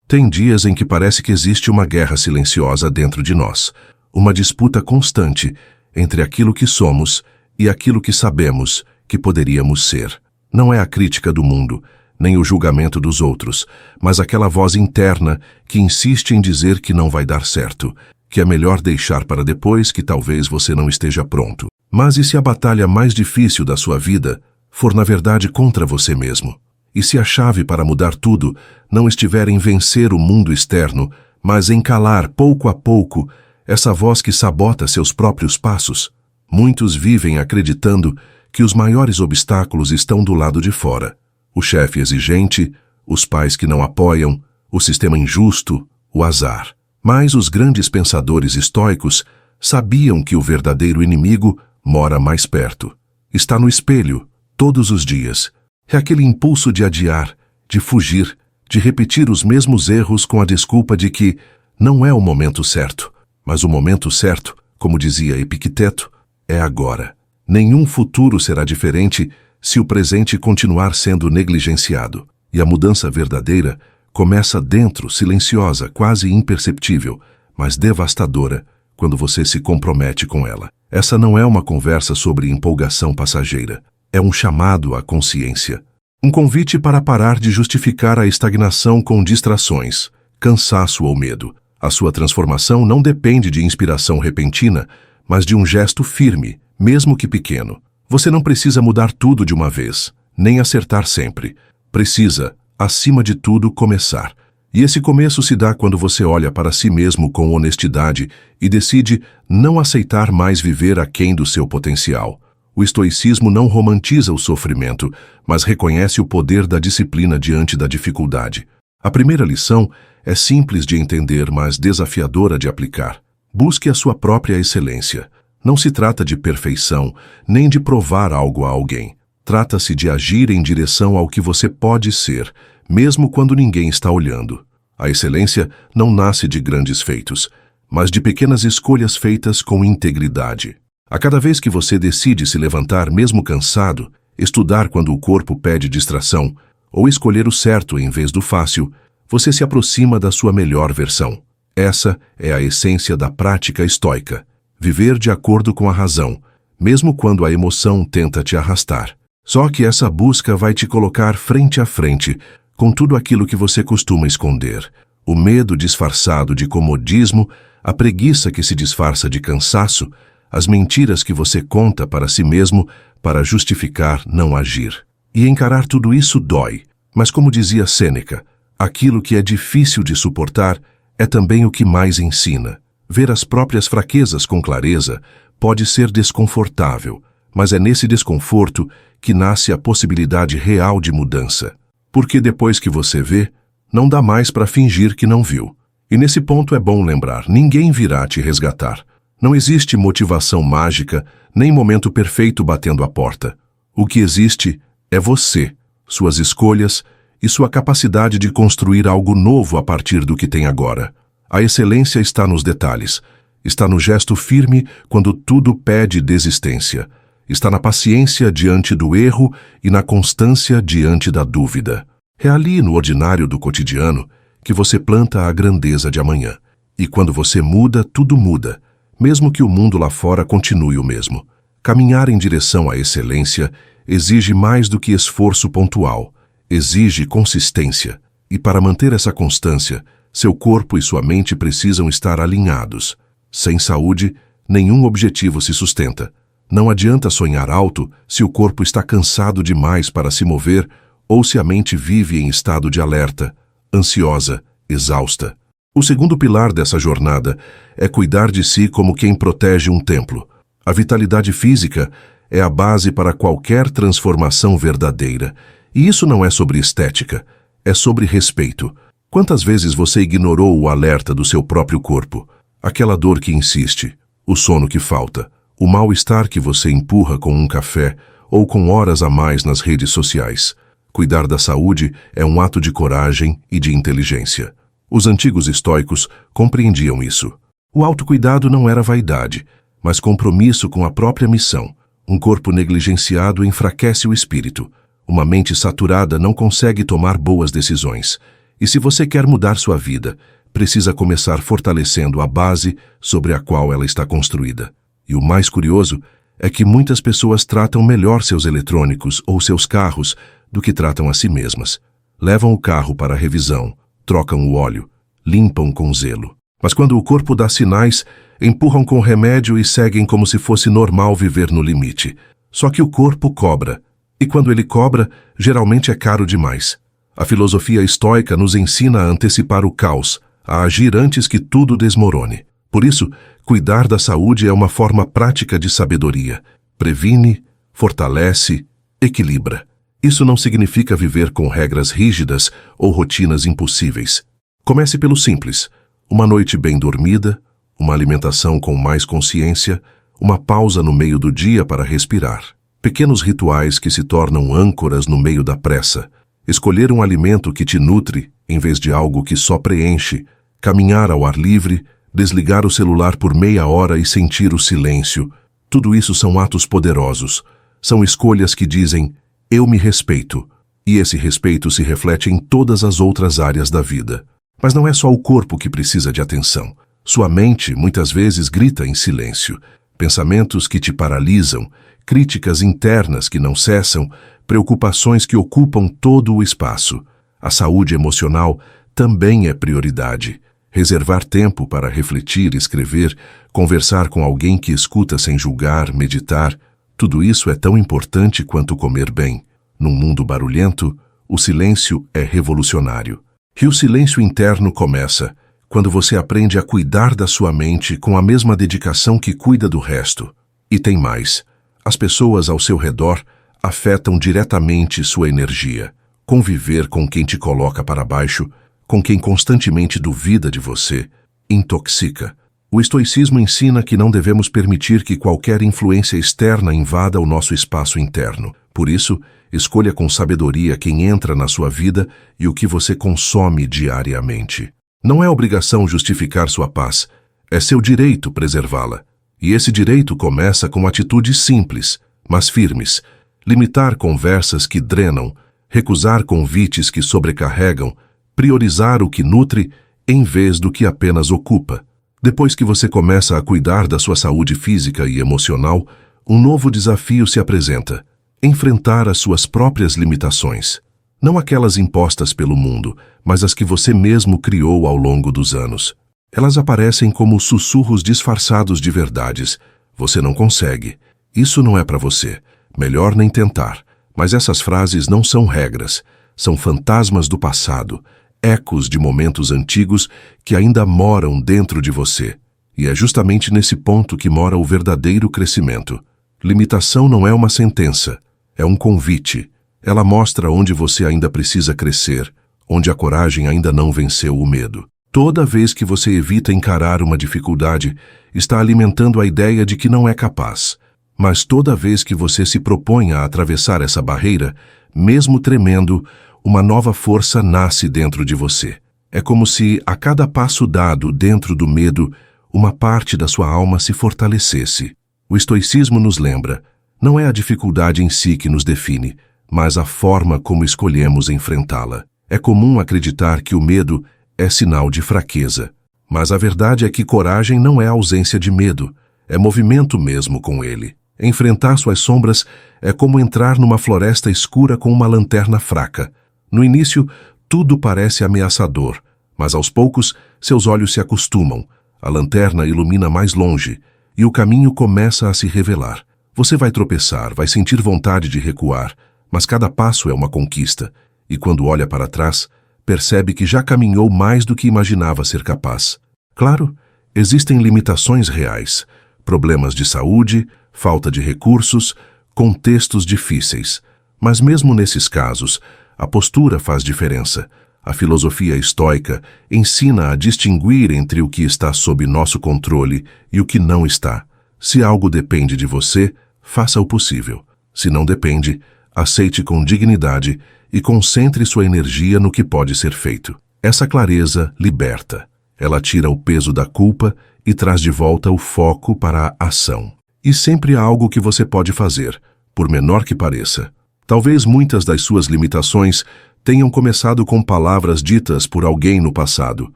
Tem dias em que parece que existe uma guerra silenciosa dentro de nós, uma disputa constante entre aquilo que somos e aquilo que sabemos que poderíamos ser. Não é a crítica do mundo, nem o julgamento dos outros, mas aquela voz interna que insiste em dizer que não vai dar certo, que é melhor deixar para depois, que talvez você não esteja pronto. Mas e se a batalha mais difícil da sua vida for na verdade contra você mesmo? E se a chave para mudar tudo não estiver em vencer o mundo externo, mas em calar pouco a pouco essa voz que sabota seus próprios passos? Muitos vivem acreditando que os maiores obstáculos estão do lado de fora. O chefe exigente, os pais que não apoiam, o sistema injusto, o azar. Mas os grandes pensadores estoicos sabiam que o verdadeiro inimigo mora mais perto. Está no espelho, todos os dias. É aquele impulso de adiar, de fugir, de repetir os mesmos erros com a desculpa de que não é o momento certo. Mas o momento certo, como dizia Epicteto, é agora. Nenhum futuro será diferente se o presente continuar sendo negligenciado. E a mudança verdadeira começa dentro, silenciosa, quase imperceptível, mas devastadora, quando você se compromete com ela. Essa não é uma conversa sobre empolgação passageira. É um chamado à consciência. Um convite para parar de justificar a estagnação com distrações, cansaço ou medo. A sua transformação não depende de inspiração repentina, mas de um gesto firme, mesmo que pequeno. Você não precisa mudar tudo de uma vez, nem acertar sempre. Precisa, acima de tudo, começar. E esse começo se dá quando você olha para si mesmo com honestidade e decide não aceitar mais viver aquém do seu potencial. O estoicismo não romantiza o sofrimento, mas reconhece o poder da disciplina diante da dificuldade. A primeira lição é simples de entender, mas desafiadora de aplicar. Busque a sua própria excelência. Não se trata de perfeição, nem de provar algo a alguém. Trata-se de agir em direção ao que você pode ser, mesmo quando ninguém está olhando. A excelência não nasce de grandes feitos, mas de pequenas escolhas feitas com integridade. A cada vez que você decide se levantar mesmo cansado, estudar quando o corpo pede distração, ou escolher o certo em vez do fácil, você se aproxima da sua melhor versão. Essa é a essência da prática estoica. Viver de acordo com a razão, mesmo quando a emoção tenta te arrastar. Só que essa busca vai te colocar frente a frente com tudo aquilo que você costuma esconder. O medo disfarçado de comodismo, a preguiça que se disfarça de cansaço, as mentiras que você conta para si mesmo para justificar não agir. E encarar tudo isso dói. Mas como dizia Sêneca, aquilo que é difícil de suportar é também o que mais ensina. Ver as próprias fraquezas com clareza pode ser desconfortável, mas é nesse desconforto que nasce a possibilidade real de mudança. Porque depois que você vê, não dá mais para fingir que não viu. E nesse ponto é bom lembrar, ninguém virá te resgatar. Não existe motivação mágica, nem momento perfeito batendo a porta. O que existe é você, suas escolhas e sua capacidade de construir algo novo a partir do que tem agora. A excelência está nos detalhes, está no gesto firme quando tudo pede desistência, está na paciência diante do erro e na constância diante da dúvida. É ali no ordinário do cotidiano que você planta a grandeza de amanhã. E quando você muda, tudo muda, mesmo que o mundo lá fora continue o mesmo. Caminhar em direção à excelência exige mais do que esforço pontual, exige consistência. E para manter essa constância, seu corpo e sua mente precisam estar alinhados. Sem saúde, nenhum objetivo se sustenta. Não adianta sonhar alto se o corpo está cansado demais para se mover ou se a mente vive em estado de alerta, ansiosa, exausta. O segundo pilar dessa jornada é cuidar de si como quem protege um templo. A vitalidade física é a base para qualquer transformação verdadeira. E isso não é sobre estética, é sobre respeito. Quantas vezes você ignorou o alerta do seu próprio corpo? Aquela dor que insiste, o sono que falta, o mal-estar que você empurra com um café ou com horas a mais nas redes sociais. Cuidar da saúde é um ato de coragem e de inteligência. Os antigos estoicos compreendiam isso. O autocuidado não era vaidade, mas compromisso com a própria missão. Um corpo negligenciado enfraquece o espírito. Uma mente saturada não consegue tomar boas decisões. E se você quer mudar sua vida, precisa começar fortalecendo a base sobre a qual ela está construída. E o mais curioso é que muitas pessoas tratam melhor seus eletrônicos ou seus carros do que tratam a si mesmas. Levam o carro para a revisão, trocam o óleo, limpam com zelo. Mas quando o corpo dá sinais, empurram com remédio e seguem como se fosse normal viver no limite. Só que o corpo cobra, e quando ele cobra, geralmente é caro demais. A filosofia estoica nos ensina a antecipar o caos, a agir antes que tudo desmorone. Por isso, cuidar da saúde é uma forma prática de sabedoria. Previne, fortalece, equilibra. Isso não significa viver com regras rígidas ou rotinas impossíveis. Comece pelo simples: uma noite bem dormida, uma alimentação com mais consciência, uma pausa no meio do dia para respirar. Pequenos rituais que se tornam âncoras no meio da pressa. Escolher um alimento que te nutre, em vez de algo que só preenche. Caminhar ao ar livre, desligar o celular por meia hora e sentir o silêncio. Tudo isso são atos poderosos. São escolhas que dizem: eu me respeito. E esse respeito se reflete em todas as outras áreas da vida. Mas não é só o corpo que precisa de atenção. Sua mente muitas vezes grita em silêncio. Pensamentos que te paralisam, críticas internas que não cessam, preocupações que ocupam todo o espaço. A saúde emocional também é prioridade. Reservar tempo para refletir, escrever, conversar com alguém que escuta sem julgar, meditar, tudo isso é tão importante quanto comer bem. Num mundo barulhento, o silêncio é revolucionário. E o silêncio interno começa quando você aprende a cuidar da sua mente com a mesma dedicação que cuida do resto. E tem mais. As pessoas ao seu redor afetam diretamente sua energia. Conviver com quem te coloca para baixo, com quem constantemente duvida de você, intoxica. O estoicismo ensina que não devemos permitir que qualquer influência externa invada o nosso espaço interno. Por isso, escolha com sabedoria quem entra na sua vida e o que você consome diariamente. Não é obrigação justificar sua paz, é seu direito preservá-la. E esse direito começa com atitudes simples, mas firmes. Limitar conversas que drenam, recusar convites que sobrecarregam, priorizar o que nutre em vez do que apenas ocupa. Depois que você começa a cuidar da sua saúde física e emocional, um novo desafio se apresenta: enfrentar as suas próprias limitações. Não aquelas impostas pelo mundo, mas as que você mesmo criou ao longo dos anos. Elas aparecem como sussurros disfarçados de verdades. Você não consegue. Isso não é para você. Melhor nem tentar. Mas essas frases não são regras. São fantasmas do passado, ecos de momentos antigos que ainda moram dentro de você. E é justamente nesse ponto que mora o verdadeiro crescimento. Limitação não é uma sentença, é um convite. Ela mostra onde você ainda precisa crescer, onde a coragem ainda não venceu o medo. Toda vez que você evita encarar uma dificuldade, está alimentando a ideia de que não é capaz. Mas toda vez que você se propõe a atravessar essa barreira, mesmo tremendo, uma nova força nasce dentro de você. É como se, a cada passo dado dentro do medo, uma parte da sua alma se fortalecesse. O estoicismo nos lembra: não é a dificuldade em si que nos define, mas a forma como escolhemos enfrentá-la. É comum acreditar que o medo é sinal de fraqueza. Mas a verdade é que coragem não é ausência de medo, é movimento mesmo com ele. Enfrentar suas sombras é como entrar numa floresta escura com uma lanterna fraca. No início, tudo parece ameaçador, mas aos poucos, seus olhos se acostumam, a lanterna ilumina mais longe, e o caminho começa a se revelar. Você vai tropeçar, vai sentir vontade de recuar, mas cada passo é uma conquista, e quando olha para trás, percebe que já caminhou mais do que imaginava ser capaz. Claro, existem limitações reais, problemas de saúde, falta de recursos, contextos difíceis. Mas mesmo nesses casos, a postura faz diferença. A filosofia estoica ensina a distinguir entre o que está sob nosso controle e o que não está. Se algo depende de você, faça o possível. Se não depende, aceite com dignidade e concentre sua energia no que pode ser feito. Essa clareza liberta. Ela tira o peso da culpa e traz de volta o foco para a ação. E sempre há algo que você pode fazer, por menor que pareça. Talvez muitas das suas limitações tenham começado com palavras ditas por alguém no passado,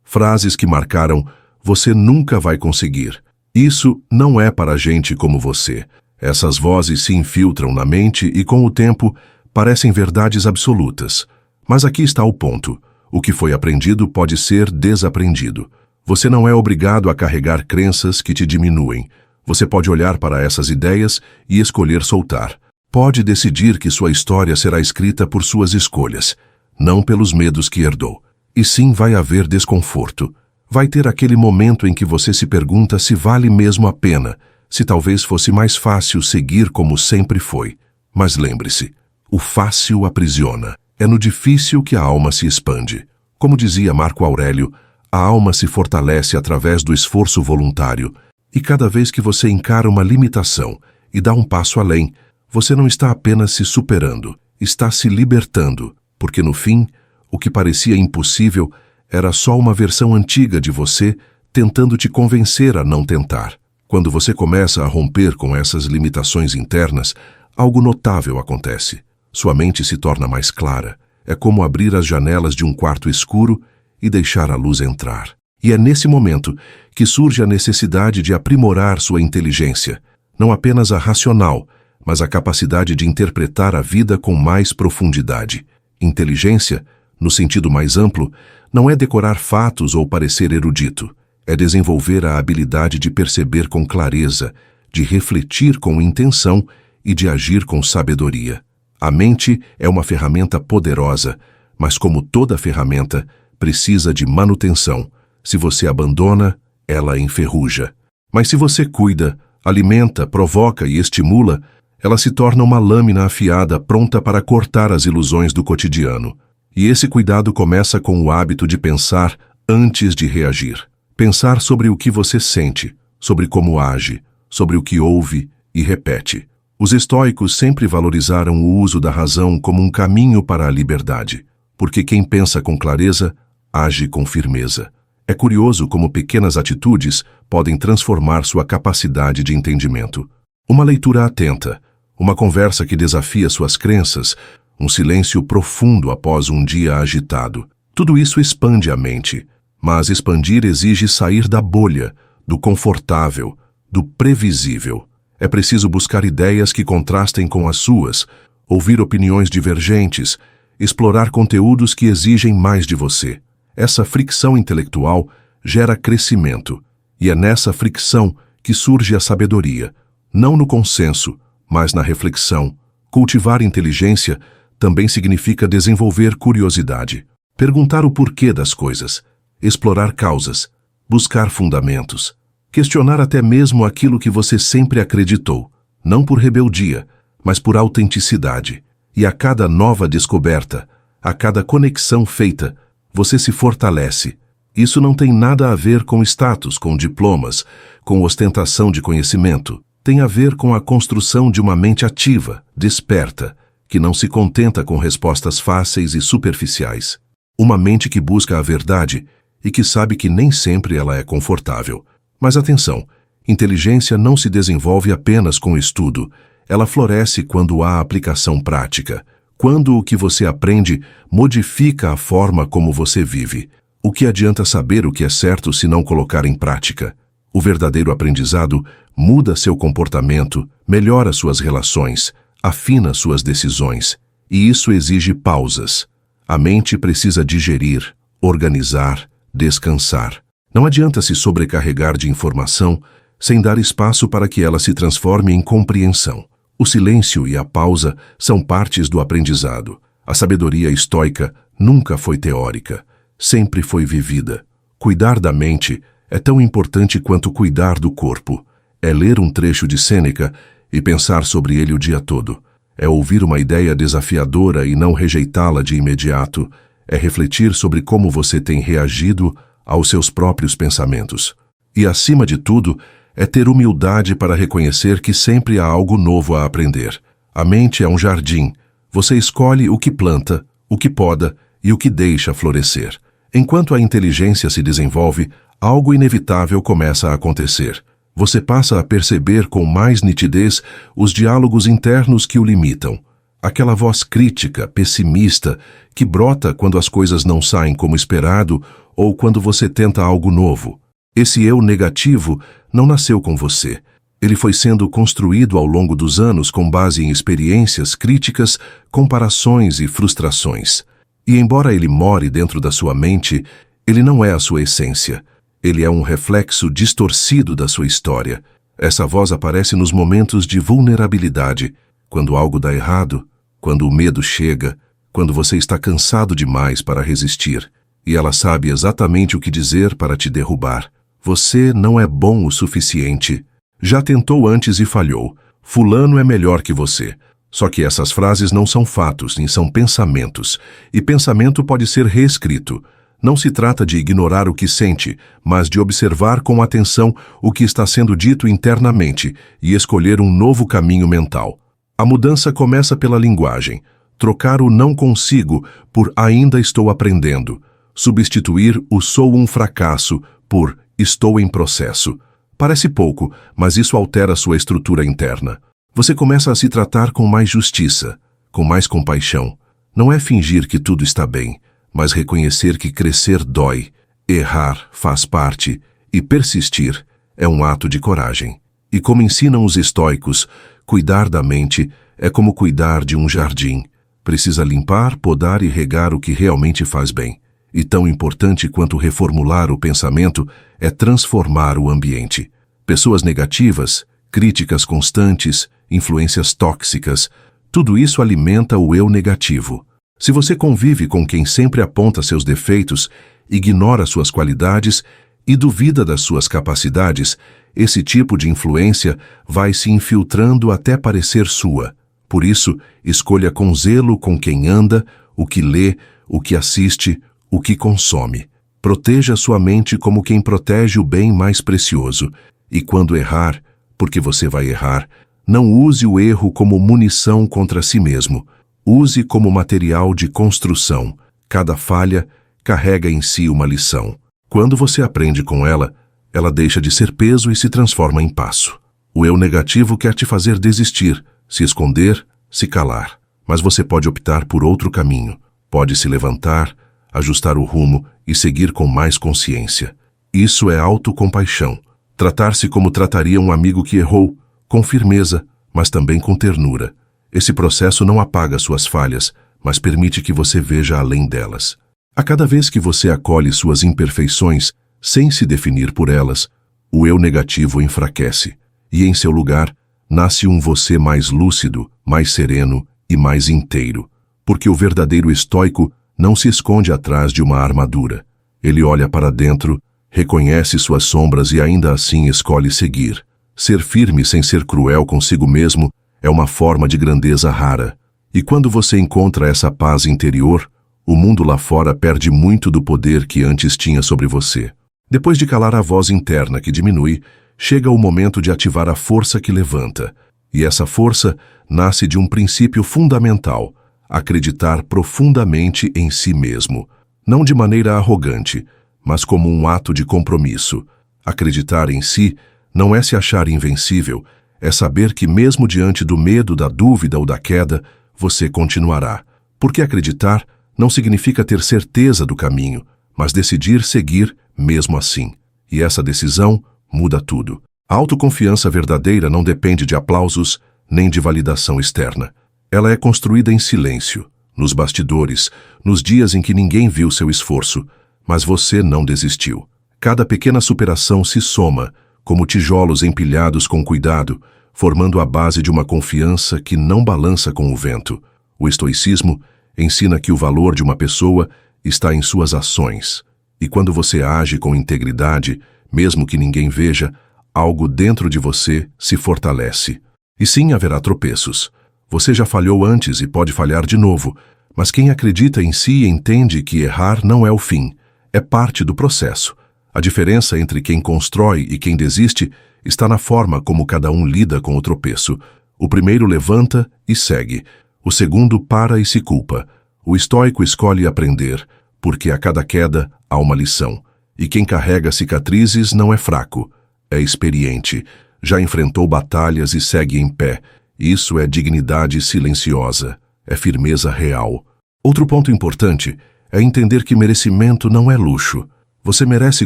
frases que marcaram "você nunca vai conseguir". Isso não é para gente como você. Essas vozes se infiltram na mente e, com o tempo, parecem verdades absolutas. Mas aqui está o ponto. O que foi aprendido pode ser desaprendido. Você não é obrigado a carregar crenças que te diminuem. Você pode olhar para essas ideias e escolher soltar. Pode decidir que sua história será escrita por suas escolhas, não pelos medos que herdou. E sim, vai haver desconforto. Vai ter aquele momento em que você se pergunta se vale mesmo a pena, se talvez fosse mais fácil seguir como sempre foi. Mas lembre-se, o fácil aprisiona. É no difícil que a alma se expande. Como dizia Marco Aurélio, a alma se fortalece através do esforço voluntário. E cada vez que você encara uma limitação e dá um passo além, você não está apenas se superando, está se libertando, porque no fim, o que parecia impossível era só uma versão antiga de você tentando te convencer a não tentar. Quando você começa a romper com essas limitações internas, algo notável acontece. Sua mente se torna mais clara. É como abrir as janelas de um quarto escuro e deixar a luz entrar. E é nesse momento que surge a necessidade de aprimorar sua inteligência, não apenas a racional, mas a capacidade de interpretar a vida com mais profundidade. Inteligência, no sentido mais amplo, não é decorar fatos ou parecer erudito. É desenvolver a habilidade de perceber com clareza, de refletir com intenção e de agir com sabedoria. A mente é uma ferramenta poderosa, mas como toda ferramenta, precisa de manutenção. Se você abandona, ela enferruja. Mas se você cuida, alimenta, provoca e estimula, ela se torna uma lâmina afiada pronta para cortar as ilusões do cotidiano. E esse cuidado começa com o hábito de pensar antes de reagir. Pensar sobre o que você sente, sobre como age, sobre o que ouve e repete. Os estoicos sempre valorizaram o uso da razão como um caminho para a liberdade, porque quem pensa com clareza, age com firmeza. É curioso como pequenas atitudes podem transformar sua capacidade de entendimento. Uma leitura atenta, uma conversa que desafia suas crenças, um silêncio profundo após um dia agitado. Tudo isso expande a mente, mas expandir exige sair da bolha, do confortável, do previsível. É preciso buscar ideias que contrastem com as suas, ouvir opiniões divergentes, explorar conteúdos que exigem mais de você. Essa fricção intelectual gera crescimento, e é nessa fricção que surge a sabedoria, não no consenso, mas na reflexão. Cultivar inteligência também significa desenvolver curiosidade, perguntar o porquê das coisas, explorar causas, buscar fundamentos, questionar até mesmo aquilo que você sempre acreditou, não por rebeldia, mas por autenticidade. E a cada nova descoberta, a cada conexão feita, você se fortalece. Isso não tem nada a ver com status, com diplomas, com ostentação de conhecimento. Tem a ver com a construção de uma mente ativa, desperta, que não se contenta com respostas fáceis e superficiais. Uma mente que busca a verdade e que sabe que nem sempre ela é confortável. Mas atenção, inteligência não se desenvolve apenas com estudo, ela floresce quando há aplicação prática, quando o que você aprende modifica a forma como você vive. O que adianta saber o que é certo se não colocar em prática? O verdadeiro aprendizado muda seu comportamento, melhora suas relações, afina suas decisões, e isso exige pausas. A mente precisa digerir, organizar, descansar. Não adianta se sobrecarregar de informação sem dar espaço para que ela se transforme em compreensão. O silêncio e a pausa são partes do aprendizado. A sabedoria estoica nunca foi teórica, sempre foi vivida. Cuidar da mente é tão importante quanto cuidar do corpo. É ler um trecho de Sêneca e pensar sobre ele o dia todo. É ouvir uma ideia desafiadora e não rejeitá-la de imediato. É refletir sobre como você tem reagido aos seus próprios pensamentos. E, acima de tudo, é ter humildade para reconhecer que sempre há algo novo a aprender. A mente é um jardim. Você escolhe o que planta, o que poda e o que deixa florescer. Enquanto a inteligência se desenvolve, algo inevitável começa a acontecer. Você passa a perceber com mais nitidez os diálogos internos que o limitam. Aquela voz crítica, pessimista, que brota quando as coisas não saem como esperado ou quando você tenta algo novo. Esse eu negativo não nasceu com você. Ele foi sendo construído ao longo dos anos com base em experiências, críticas, comparações e frustrações. E embora ele more dentro da sua mente, ele não é a sua essência. Ele é um reflexo distorcido da sua história. Essa voz aparece nos momentos de vulnerabilidade, quando algo dá errado, quando o medo chega, quando você está cansado demais para resistir. E ela sabe exatamente o que dizer para te derrubar. Você não é bom o suficiente. Já tentou antes e falhou. Fulano é melhor que você. Só que essas frases não são fatos, nem são pensamentos. E pensamento pode ser reescrito. Não se trata de ignorar o que sente, mas de observar com atenção o que está sendo dito internamente e escolher um novo caminho mental. A mudança começa pela linguagem. Trocar o não consigo por ainda estou aprendendo. Substituir o sou um fracasso por estou em processo. Parece pouco, mas isso altera sua estrutura interna. Você começa a se tratar com mais justiça, com mais compaixão. Não é fingir que tudo está bem, mas reconhecer que crescer dói, errar faz parte e persistir é um ato de coragem. E como ensinam os estoicos, cuidar da mente é como cuidar de um jardim. Precisa limpar, podar e regar o que realmente faz bem. E tão importante quanto reformular o pensamento é transformar o ambiente. Pessoas negativas, críticas constantes, influências tóxicas, tudo isso alimenta o eu negativo. Se você convive com quem sempre aponta seus defeitos, ignora suas qualidades e duvida das suas capacidades, esse tipo de influência vai se infiltrando até parecer sua. Por isso, escolha com zelo com quem anda, o que lê, o que assiste, o que consome. Proteja sua mente como quem protege o bem mais precioso. E quando errar, porque você vai errar, não use o erro como munição contra si mesmo. Use como material de construção. Cada falha carrega em si uma lição. Quando você aprende com ela, ela deixa de ser peso e se transforma em passo. O eu negativo quer te fazer desistir, se esconder, se calar. Mas você pode optar por outro caminho. Pode se levantar, ajustar o rumo e seguir com mais consciência. Isso é autocompaixão. Tratar-se como trataria um amigo que errou, com firmeza, mas também com ternura. Esse processo não apaga suas falhas, mas permite que você veja além delas. A cada vez que você acolhe suas imperfeições, sem se definir por elas, o eu negativo enfraquece, e em seu lugar, nasce um você mais lúcido, mais sereno e mais inteiro. Porque o verdadeiro estoico não se esconde atrás de uma armadura. Ele olha para dentro, reconhece suas sombras e ainda assim escolhe seguir. Ser firme sem ser cruel consigo mesmo é uma forma de grandeza rara. E quando você encontra essa paz interior, o mundo lá fora perde muito do poder que antes tinha sobre você. Depois de calar a voz interna que diminui, chega o momento de ativar a força que levanta. E essa força nasce de um princípio fundamental: acreditar profundamente em si mesmo. Não de maneira arrogante, mas como um ato de compromisso. Acreditar em si não é se achar invencível, é saber que mesmo diante do medo, da dúvida ou da queda, você continuará. Porque acreditar não significa ter certeza do caminho, mas decidir seguir mesmo assim. E essa decisão muda tudo. A autoconfiança verdadeira não depende de aplausos nem de validação externa. Ela é construída em silêncio, nos bastidores, nos dias em que ninguém viu seu esforço, mas você não desistiu. Cada pequena superação se soma, como tijolos empilhados com cuidado, formando a base de uma confiança que não balança com o vento. O estoicismo ensina que o valor de uma pessoa está em suas ações. E quando você age com integridade, mesmo que ninguém veja, algo dentro de você se fortalece. E sim, haverá tropeços. Você já falhou antes e pode falhar de novo, mas quem acredita em si entende que errar não é o fim, é parte do processo. A diferença entre quem constrói e quem desiste está na forma como cada um lida com o tropeço. O primeiro levanta e segue. O segundo para e se culpa. O estoico escolhe aprender, porque a cada queda há uma lição. E quem carrega cicatrizes não é fraco, é experiente. Já enfrentou batalhas e segue em pé. Isso é dignidade silenciosa. é firmeza real. Outro ponto importante é entender que merecimento não é luxo. Você merece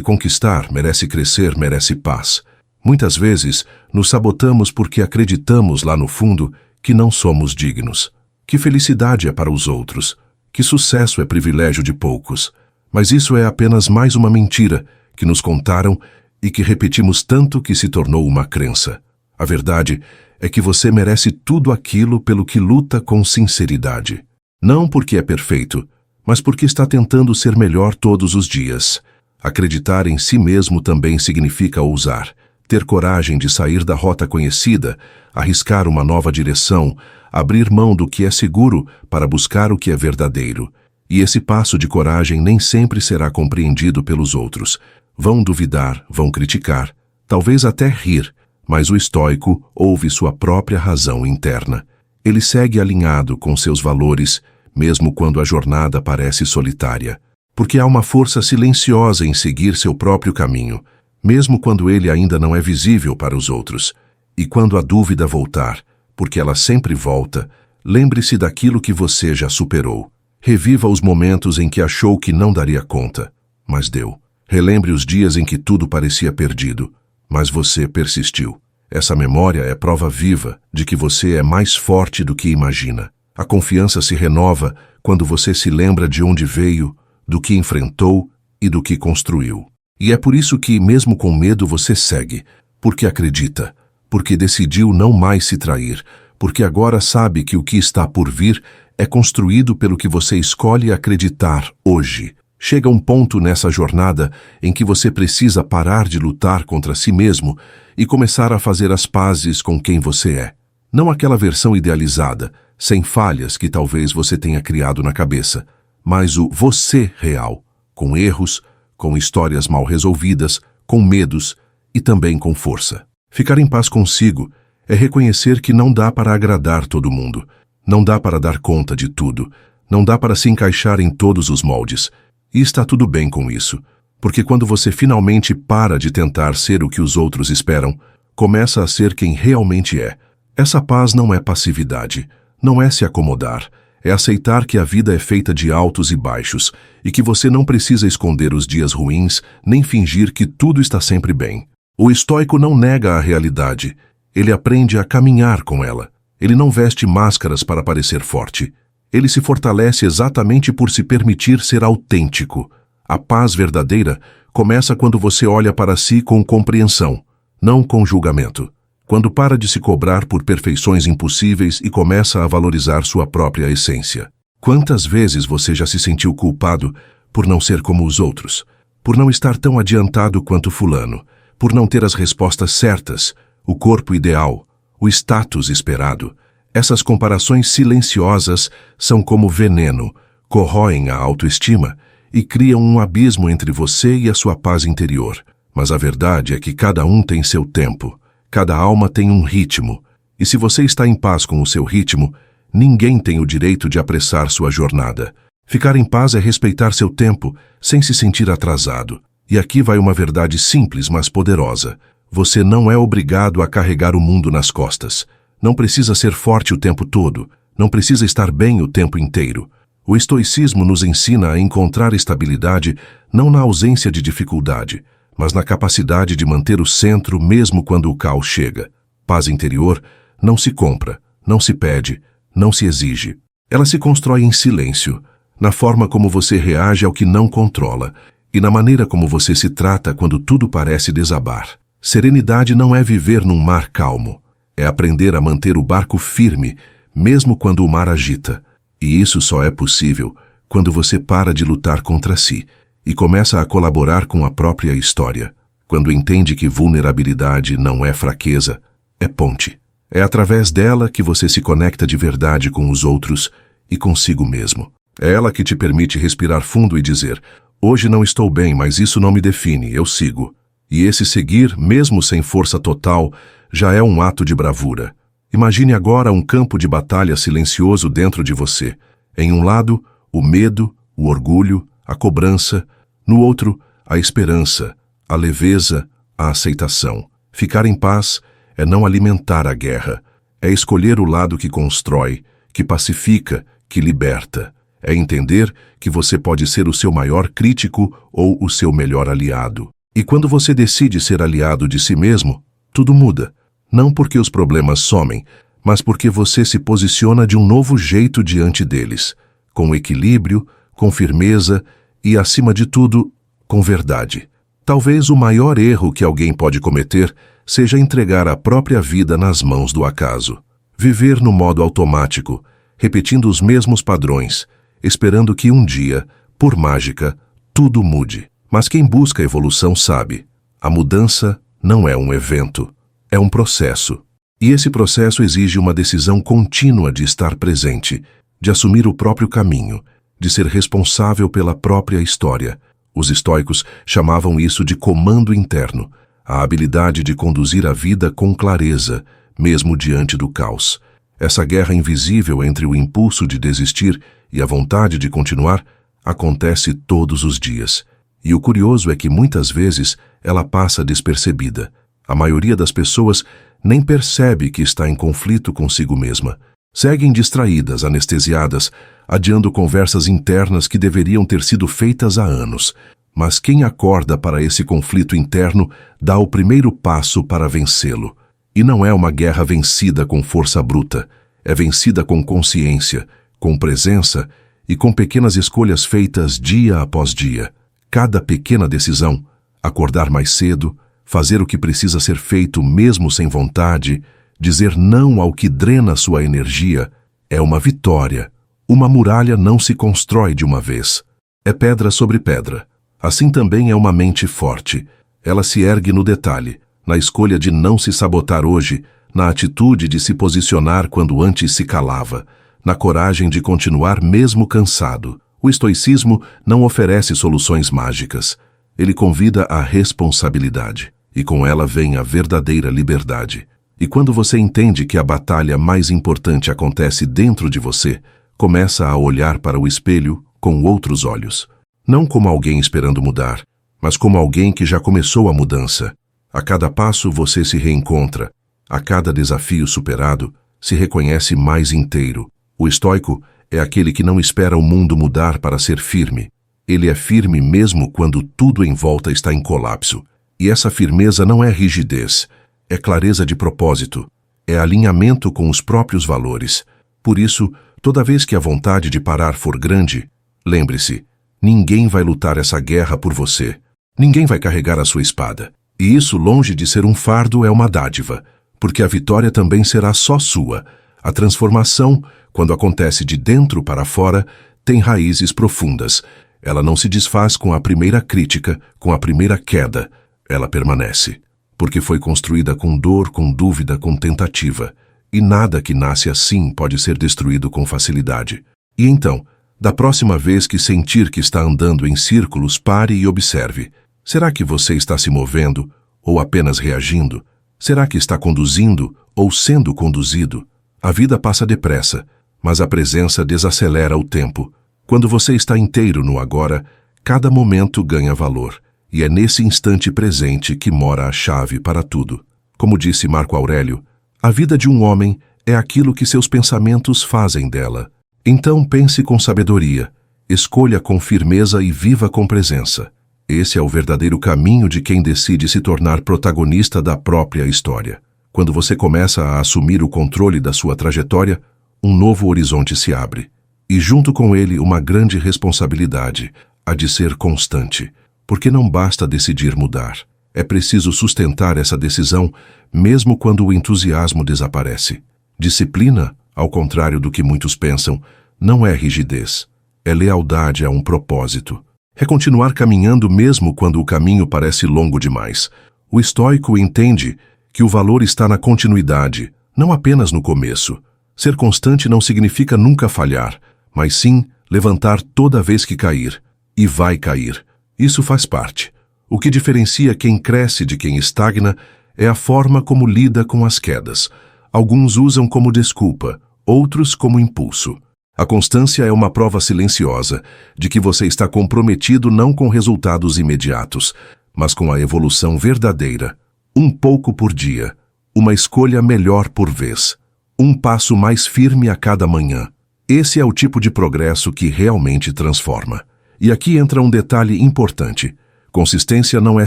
conquistar, merece crescer, merece paz. Muitas vezes, nos sabotamos porque acreditamos lá no fundo que não somos dignos. Que felicidade é para os outros. Que sucesso é privilégio de poucos. Mas isso é apenas mais uma mentira que nos contaram e que repetimos tanto que se tornou uma crença. A verdade é que você merece tudo aquilo pelo que luta com sinceridade. Não porque é perfeito, mas porque está tentando ser melhor todos os dias. Acreditar em si mesmo também significa ousar, ter coragem de sair da rota conhecida, arriscar uma nova direção, abrir mão do que é seguro para buscar o que é verdadeiro. E esse passo de coragem nem sempre será compreendido pelos outros. Vão duvidar, vão criticar, talvez até rir, mas o estoico ouve sua própria razão interna. Ele segue alinhado com seus valores, mesmo quando a jornada parece solitária. Porque há uma força silenciosa em seguir seu próprio caminho, mesmo quando ele ainda não é visível para os outros. E quando a dúvida voltar, porque ela sempre volta, lembre-se daquilo que você já superou. Reviva os momentos em que achou que não daria conta, mas deu. Relembre os dias em que tudo parecia perdido, mas você persistiu. Essa memória é prova viva de que você é mais forte do que imagina. A confiança se renova quando você se lembra de onde veio, do que enfrentou e do que construiu. E é por isso que, mesmo com medo, você segue, porque acredita, porque decidiu não mais se trair, porque agora sabe que o que está por vir é construído pelo que você escolhe acreditar hoje. Chega um ponto nessa jornada em que você precisa parar de lutar contra si mesmo e começar a fazer as pazes com quem você é. Não aquela versão idealizada, sem falhas que talvez você tenha criado na cabeça, mas o você real, com erros, com histórias mal resolvidas, com medos e também com força. Ficar em paz consigo é reconhecer que não dá para agradar todo mundo, não dá para dar conta de tudo, não dá para se encaixar em todos os moldes. E está tudo bem com isso, porque quando você finalmente para de tentar ser o que os outros esperam, começa a ser quem realmente é. Essa paz não é passividade, não é se acomodar, é aceitar que a vida é feita de altos e baixos e que você não precisa esconder os dias ruins nem fingir que tudo está sempre bem. O estoico não nega a realidade, ele aprende a caminhar com ela. Ele não veste máscaras para parecer forte. Ele se fortalece exatamente por se permitir ser autêntico. A paz verdadeira começa quando você olha para si com compreensão, não com julgamento. Quando para de se cobrar por perfeições impossíveis e começa a valorizar sua própria essência. Quantas vezes você já se sentiu culpado por não ser como os outros, por não estar tão adiantado quanto fulano, por não ter as respostas certas, o corpo ideal, o status esperado? Essas comparações silenciosas são como veneno, corroem a autoestima e criam um abismo entre você e a sua paz interior. Mas a verdade é que cada um tem seu tempo. Cada alma tem um ritmo, e se você está em paz com o seu ritmo, ninguém tem o direito de apressar sua jornada. Ficar em paz é respeitar seu tempo, sem se sentir atrasado. E aqui vai uma verdade simples, mas poderosa. Você não é obrigado a carregar o mundo nas costas. Não precisa ser forte o tempo todo, não precisa estar bem o tempo inteiro. O estoicismo nos ensina a encontrar estabilidade não na ausência de dificuldade, mas na capacidade de manter o centro mesmo quando o caos chega. Paz interior não se compra, não se pede, não se exige. Ela se constrói em silêncio, na forma como você reage ao que não controla e na maneira como você se trata quando tudo parece desabar. Serenidade não é viver num mar calmo, é aprender a manter o barco firme, mesmo quando o mar agita. E isso só é possível quando você para de lutar contra si e começa a colaborar com a própria história. Quando entende que vulnerabilidade não é fraqueza, é ponte. É através dela que você se conecta de verdade com os outros e consigo mesmo. É ela que te permite respirar fundo e dizer: hoje não estou bem, mas isso não me define, eu sigo. E esse seguir, mesmo sem força total, já é um ato de bravura. Imagine agora um campo de batalha silencioso dentro de você. Em um lado, o medo, o orgulho, a cobrança. No outro, a esperança, a leveza, a aceitação. Ficar em paz é não alimentar a guerra. É escolher o lado que constrói, que pacifica, que liberta. É entender que você pode ser o seu maior crítico ou o seu melhor aliado. E quando você decide ser aliado de si mesmo, tudo muda. Não porque os problemas somem, mas porque você se posiciona de um novo jeito diante deles, com equilíbrio, com firmeza e, acima de tudo, com verdade. Talvez o maior erro que alguém pode cometer seja entregar a própria vida nas mãos do acaso. Viver no modo automático, repetindo os mesmos padrões, esperando que um dia, por mágica, tudo mude. Mas quem busca evolução sabe, a mudança não é um evento, é um processo. E esse processo exige uma decisão contínua de estar presente, de assumir o próprio caminho, de ser responsável pela própria história. Os estoicos chamavam isso de comando interno, a habilidade de conduzir a vida com clareza, mesmo diante do caos. Essa guerra invisível entre o impulso de desistir e a vontade de continuar acontece todos os dias. E o curioso é que muitas vezes ela passa despercebida. A maioria das pessoas nem percebe que está em conflito consigo mesma. Seguem distraídas, anestesiadas, adiando conversas internas que deveriam ter sido feitas há anos. Mas quem acorda para esse conflito interno dá o primeiro passo para vencê-lo. E não é uma guerra vencida com força bruta, é vencida com consciência, com presença e com pequenas escolhas feitas dia após dia. Cada pequena decisão, acordar mais cedo, fazer o que precisa ser feito mesmo sem vontade, dizer não ao que drena sua energia, é uma vitória. Uma muralha não se constrói de uma vez. É pedra sobre pedra. Assim também é uma mente forte. Ela se ergue no detalhe, na escolha de não se sabotar hoje, na atitude de se posicionar quando antes se calava, na coragem de continuar mesmo cansado. O estoicismo não oferece soluções mágicas. Ele convida à responsabilidade, e com ela vem a verdadeira liberdade. E quando você entende que a batalha mais importante acontece dentro de você, começa a olhar para o espelho com outros olhos. Não como alguém esperando mudar, mas como alguém que já começou a mudança. A cada passo você se reencontra. A cada desafio superado, se reconhece mais inteiro. O estoico é aquele que não espera o mundo mudar para ser firme. Ele é firme mesmo quando tudo em volta está em colapso. E essa firmeza não é rigidez, é clareza de propósito, é alinhamento com os próprios valores. Por isso, toda vez que a vontade de parar for grande, lembre-se, ninguém vai lutar essa guerra por você. Ninguém vai carregar a sua espada. E isso, longe de ser um fardo, é uma dádiva, porque a vitória também será só sua. A transformação, quando acontece de dentro para fora, tem raízes profundas. Ela não se desfaz com a primeira crítica, com a primeira queda. Ela permanece, porque foi construída com dor, com dúvida, com tentativa. E nada que nasce assim pode ser destruído com facilidade. E então, da próxima vez que sentir que está andando em círculos, pare e observe. Será que você está se movendo ou apenas reagindo? Será que está conduzindo ou sendo conduzido? A vida passa depressa, mas a presença desacelera o tempo. Quando você está inteiro no agora, cada momento ganha valor, e é nesse instante presente que mora a chave para tudo. Como disse Marco Aurélio, a vida de um homem é aquilo que seus pensamentos fazem dela. Então pense com sabedoria, escolha com firmeza e viva com presença. Esse é o verdadeiro caminho de quem decide se tornar protagonista da própria história. Quando você começa a assumir o controle da sua trajetória, um novo horizonte se abre. E junto com ele uma grande responsabilidade, a de ser constante. Porque não basta decidir mudar. É preciso sustentar essa decisão, mesmo quando o entusiasmo desaparece. Disciplina, ao contrário do que muitos pensam, não é rigidez. É lealdade a um propósito. É continuar caminhando mesmo quando o caminho parece longo demais. O estoico entende que o valor está na continuidade, não apenas no começo. Ser constante não significa nunca falhar, mas sim levantar toda vez que cair. E vai cair. Isso faz parte. O que diferencia quem cresce de quem estagna é a forma como lida com as quedas. Alguns usam como desculpa, outros como impulso. A constância é uma prova silenciosa de que você está comprometido não com resultados imediatos, mas com a evolução verdadeira. Um pouco por dia, uma escolha melhor por vez, um passo mais firme a cada manhã. Esse é o tipo de progresso que realmente transforma. E aqui entra um detalhe importante. Consistência não é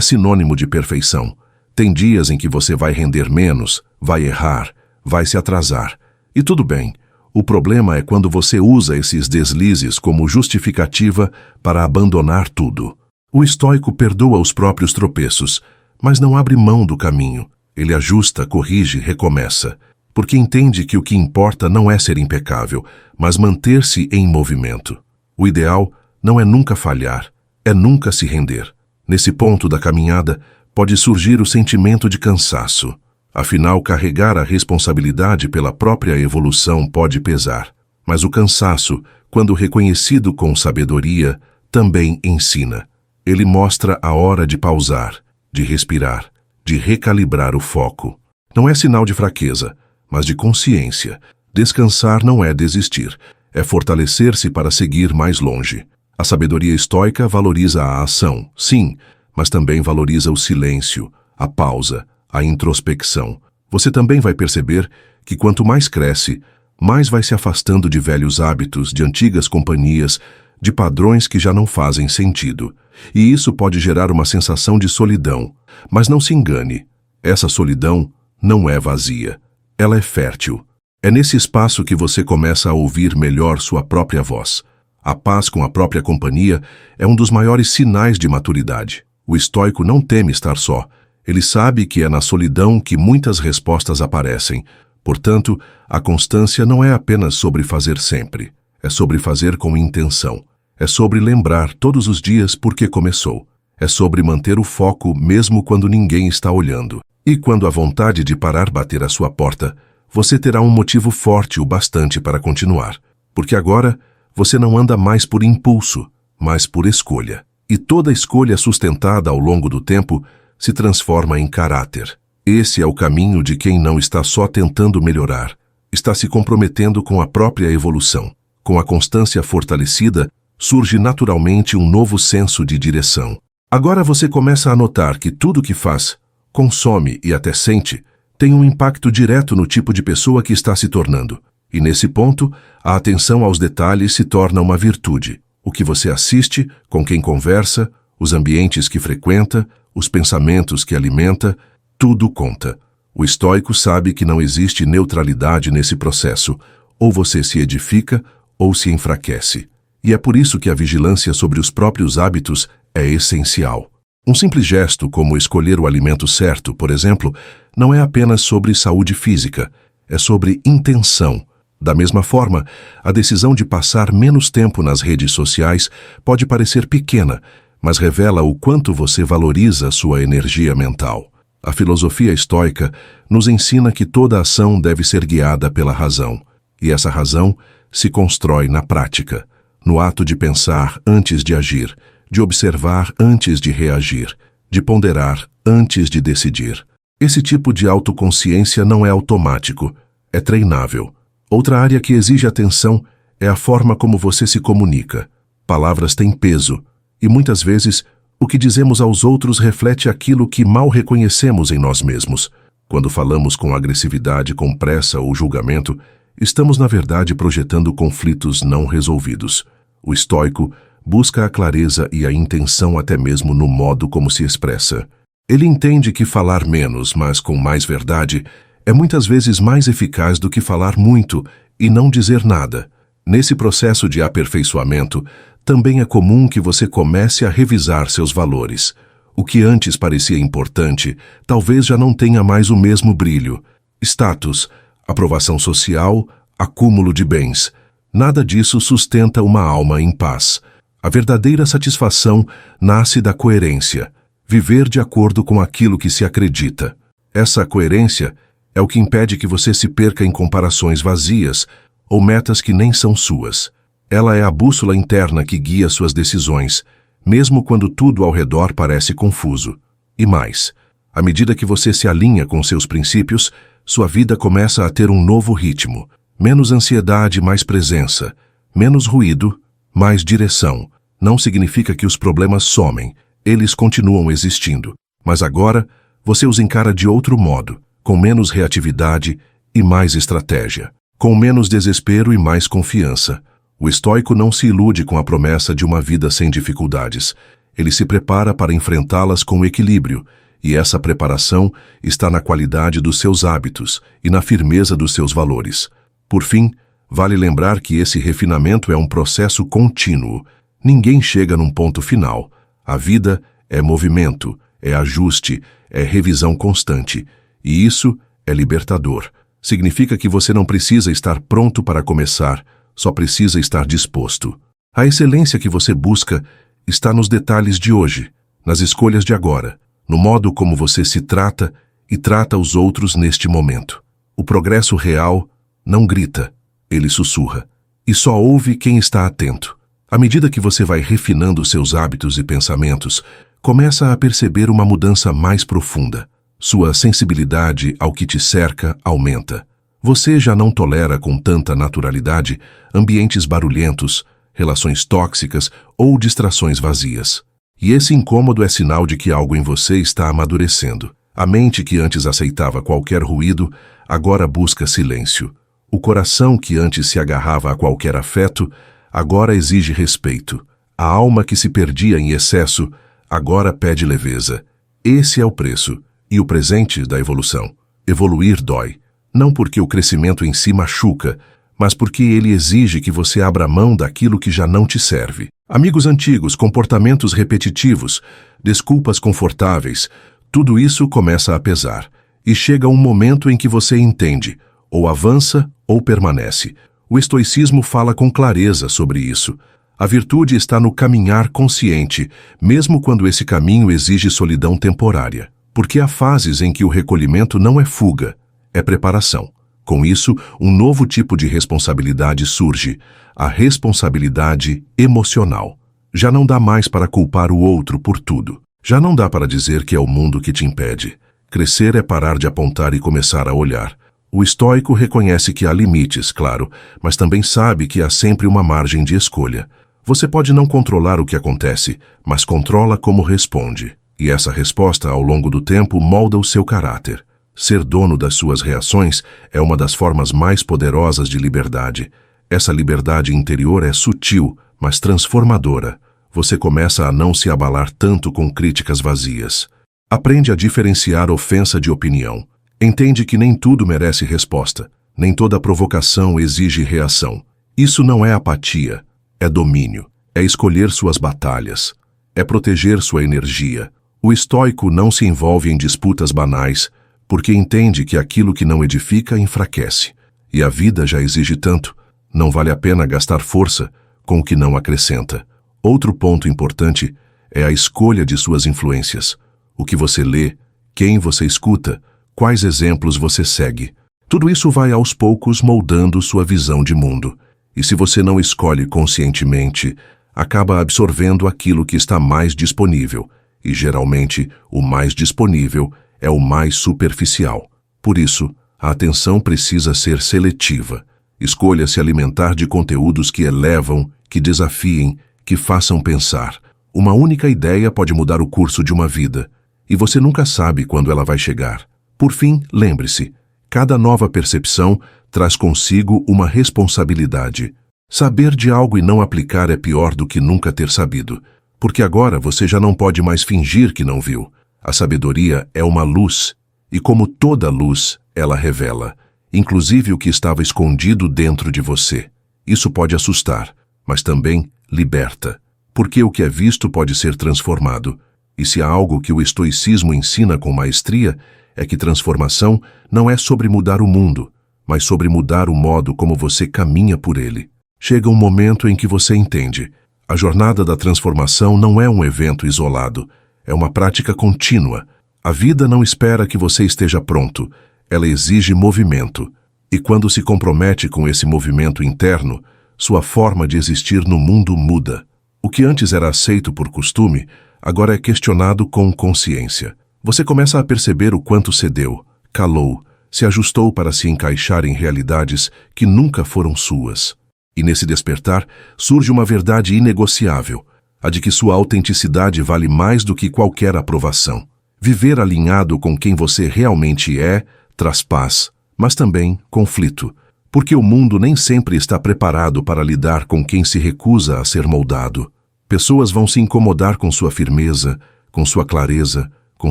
sinônimo de perfeição. Tem dias em que você vai render menos, vai errar, vai se atrasar. E tudo bem. O problema é quando você usa esses deslizes como justificativa para abandonar tudo. O estoico perdoa os próprios tropeços, mas não abre mão do caminho. Ele ajusta, corrige, recomeça. Porque entende que o que importa não é ser impecável, mas manter-se em movimento. O ideal não é nunca falhar, é nunca se render. Nesse ponto da caminhada, pode surgir o sentimento de cansaço. Afinal, carregar a responsabilidade pela própria evolução pode pesar. Mas o cansaço, quando reconhecido com sabedoria, também ensina. Ele mostra a hora de pausar, de respirar, de recalibrar o foco. Não é sinal de fraqueza, mas de consciência. Descansar não é desistir, é fortalecer-se para seguir mais longe. A sabedoria estoica valoriza a ação, sim, mas também valoriza o silêncio, a pausa, a introspecção. Você também vai perceber que quanto mais cresce, mais vai se afastando de velhos hábitos, de antigas companhias, de padrões que já não fazem sentido. E isso pode gerar uma sensação de solidão. Mas não se engane, essa solidão não é vazia. Ela é fértil. É nesse espaço que você começa a ouvir melhor sua própria voz. A paz com a própria companhia é um dos maiores sinais de maturidade. O estoico não teme estar só. Ele sabe que é na solidão que muitas respostas aparecem. Portanto, a constância não é apenas sobre fazer sempre. É sobre fazer com intenção. É sobre lembrar todos os dias por que começou. É sobre manter o foco mesmo quando ninguém está olhando. E quando a vontade de parar bater à sua porta, você terá um motivo forte o bastante para continuar. Porque agora, você não anda mais por impulso, mas por escolha. E toda escolha sustentada ao longo do tempo se transforma em caráter. Esse é o caminho de quem não está só tentando melhorar, está se comprometendo com a própria evolução. Com a constância fortalecida, surge naturalmente um novo senso de direção. Agora você começa a notar que tudo que faz, consome e até sente, tem um impacto direto no tipo de pessoa que está se tornando. E nesse ponto, a atenção aos detalhes se torna uma virtude. O que você assiste, com quem conversa, os ambientes que frequenta, os pensamentos que alimenta, tudo conta. O estoico sabe que não existe neutralidade nesse processo. Ou você se edifica, ou se enfraquece. E é por isso que a vigilância sobre os próprios hábitos é essencial. Um simples gesto, como escolher o alimento certo, por exemplo, não é apenas sobre saúde física, é sobre intenção. Da mesma forma, a decisão de passar menos tempo nas redes sociais pode parecer pequena, mas revela o quanto você valoriza sua energia mental. A filosofia estoica nos ensina que toda ação deve ser guiada pela razão, e essa razão se constrói na prática, no ato de pensar antes de agir, de observar antes de reagir, de ponderar antes de decidir. Esse tipo de autoconsciência não é automático, é treinável. Outra área que exige atenção é a forma como você se comunica. Palavras têm peso, e muitas vezes o que dizemos aos outros reflete aquilo que mal reconhecemos em nós mesmos. Quando falamos com agressividade, com pressa ou julgamento, estamos na verdade projetando conflitos não resolvidos. O estoico busca a clareza e a intenção até mesmo no modo como se expressa. Ele entende que falar menos, mas com mais verdade, é muitas vezes mais eficaz do que falar muito e não dizer nada. Nesse processo de aperfeiçoamento, também é comum que você comece a revisar seus valores. O que antes parecia importante, talvez já não tenha mais o mesmo brilho. Status, aprovação social, acúmulo de bens. Nada disso sustenta uma alma em paz. A verdadeira satisfação nasce da coerência, viver de acordo com aquilo que se acredita. Essa coerência é o que impede que você se perca em comparações vazias ou metas que nem são suas. Ela é a bússola interna que guia suas decisões, mesmo quando tudo ao redor parece confuso. E mais, à medida que você se alinha com seus princípios, sua vida começa a ter um novo ritmo. Menos ansiedade, mais presença. Menos ruído, mais direção. Não significa que os problemas somem, eles continuam existindo. Mas agora, você os encara de outro modo, com menos reatividade e mais estratégia. com menos desespero e mais confiança. O estoico não se ilude com a promessa de uma vida sem dificuldades. Ele se prepara para enfrentá-las com equilíbrio, e essa preparação está na qualidade dos seus hábitos e na firmeza dos seus valores. Por fim, vale lembrar que esse refinamento é um processo contínuo. Ninguém chega num ponto final. A vida é movimento, é ajuste, é revisão constante. E isso é libertador. Significa que você não precisa estar pronto para começar, só precisa estar disposto. A excelência que você busca está nos detalhes de hoje, nas escolhas de agora, no modo como você se trata e trata os outros neste momento. O progresso real não grita, ele sussurra, e só ouve quem está atento. À medida que você vai refinando seus hábitos e pensamentos, começa a perceber uma mudança mais profunda. Sua sensibilidade ao que te cerca aumenta. Você já não tolera com tanta naturalidade ambientes barulhentos, relações tóxicas ou distrações vazias. E esse incômodo é sinal de que algo em você está amadurecendo. A mente que antes aceitava qualquer ruído, agora busca silêncio. O coração que antes se agarrava a qualquer afeto, agora exige respeito. A alma que se perdia em excesso, agora pede leveza. Esse é o preço e o presente da evolução. Evoluir dói, não porque o crescimento em si machuca, mas porque ele exige que você abra mão daquilo que já não te serve. Amigos antigos, comportamentos repetitivos, desculpas confortáveis, tudo isso começa a pesar. E chega um momento em que você entende, ou avança ou permanece. O estoicismo fala com clareza sobre isso. A virtude está no caminhar consciente, mesmo quando esse caminho exige solidão temporária. Porque há fases em que o recolhimento não é fuga, é preparação. Com isso, um novo tipo de responsabilidade surge, a responsabilidade emocional. Já não dá mais para culpar o outro por tudo. Já não dá para dizer que é o mundo que te impede. Crescer é parar de apontar e começar a olhar. O estoico reconhece que há limites, claro, mas também sabe que há sempre uma margem de escolha. Você pode não controlar o que acontece, mas controla como responde. E essa resposta, ao longo do tempo, molda o seu caráter. Ser dono das suas reações é uma das formas mais poderosas de liberdade. Essa liberdade interior é sutil, mas transformadora. Você começa a não se abalar tanto com críticas vazias. Aprende a diferenciar ofensa de opinião. Entende que nem tudo merece resposta. Nem toda provocação exige reação. Isso não é apatia, é domínio. É escolher suas batalhas. É proteger sua energia. O estoico não se envolve em disputas banais, porque entende que aquilo que não edifica enfraquece. E a vida já exige tanto, não vale a pena gastar força com o que não acrescenta. Outro ponto importante é a escolha de suas influências. O que você lê, quem você escuta, quais exemplos você segue. Tudo isso vai aos poucos moldando sua visão de mundo. E se você não escolhe conscientemente, acaba absorvendo aquilo que está mais disponível. E geralmente, o mais disponível é o mais superficial. Por isso, a atenção precisa ser seletiva. Escolha se alimentar de conteúdos que elevam, que desafiem, que façam pensar. Uma única ideia pode mudar o curso de uma vida, e você nunca sabe quando ela vai chegar. Por fim, lembre-se, cada nova percepção traz consigo uma responsabilidade. Saber de algo e não aplicar é pior do que nunca ter sabido, porque agora você já não pode mais fingir que não viu. A sabedoria é uma luz, e como toda luz, ela revela, inclusive o que estava escondido dentro de você. Isso pode assustar, mas também liberta, porque o que é visto pode ser transformado. E se há algo que o estoicismo ensina com maestria, é que transformação não é sobre mudar o mundo, mas sobre mudar o modo como você caminha por ele. Chega um momento em que você entende. A jornada da transformação não é um evento isolado, é uma prática contínua. A vida não espera que você esteja pronto, ela exige movimento. E quando se compromete com esse movimento interno, sua forma de existir no mundo muda. O que antes era aceito por costume, agora é questionado com consciência. Você começa a perceber o quanto cedeu, calou, se ajustou para se encaixar em realidades que nunca foram suas. E nesse despertar surge uma verdade inegociável, a de que sua autenticidade vale mais do que qualquer aprovação. Viver alinhado com quem você realmente é traz paz, mas também conflito, Porque o mundo nem sempre está preparado para lidar com quem se recusa a ser moldado. Pessoas vão se incomodar com sua firmeza, com sua clareza, com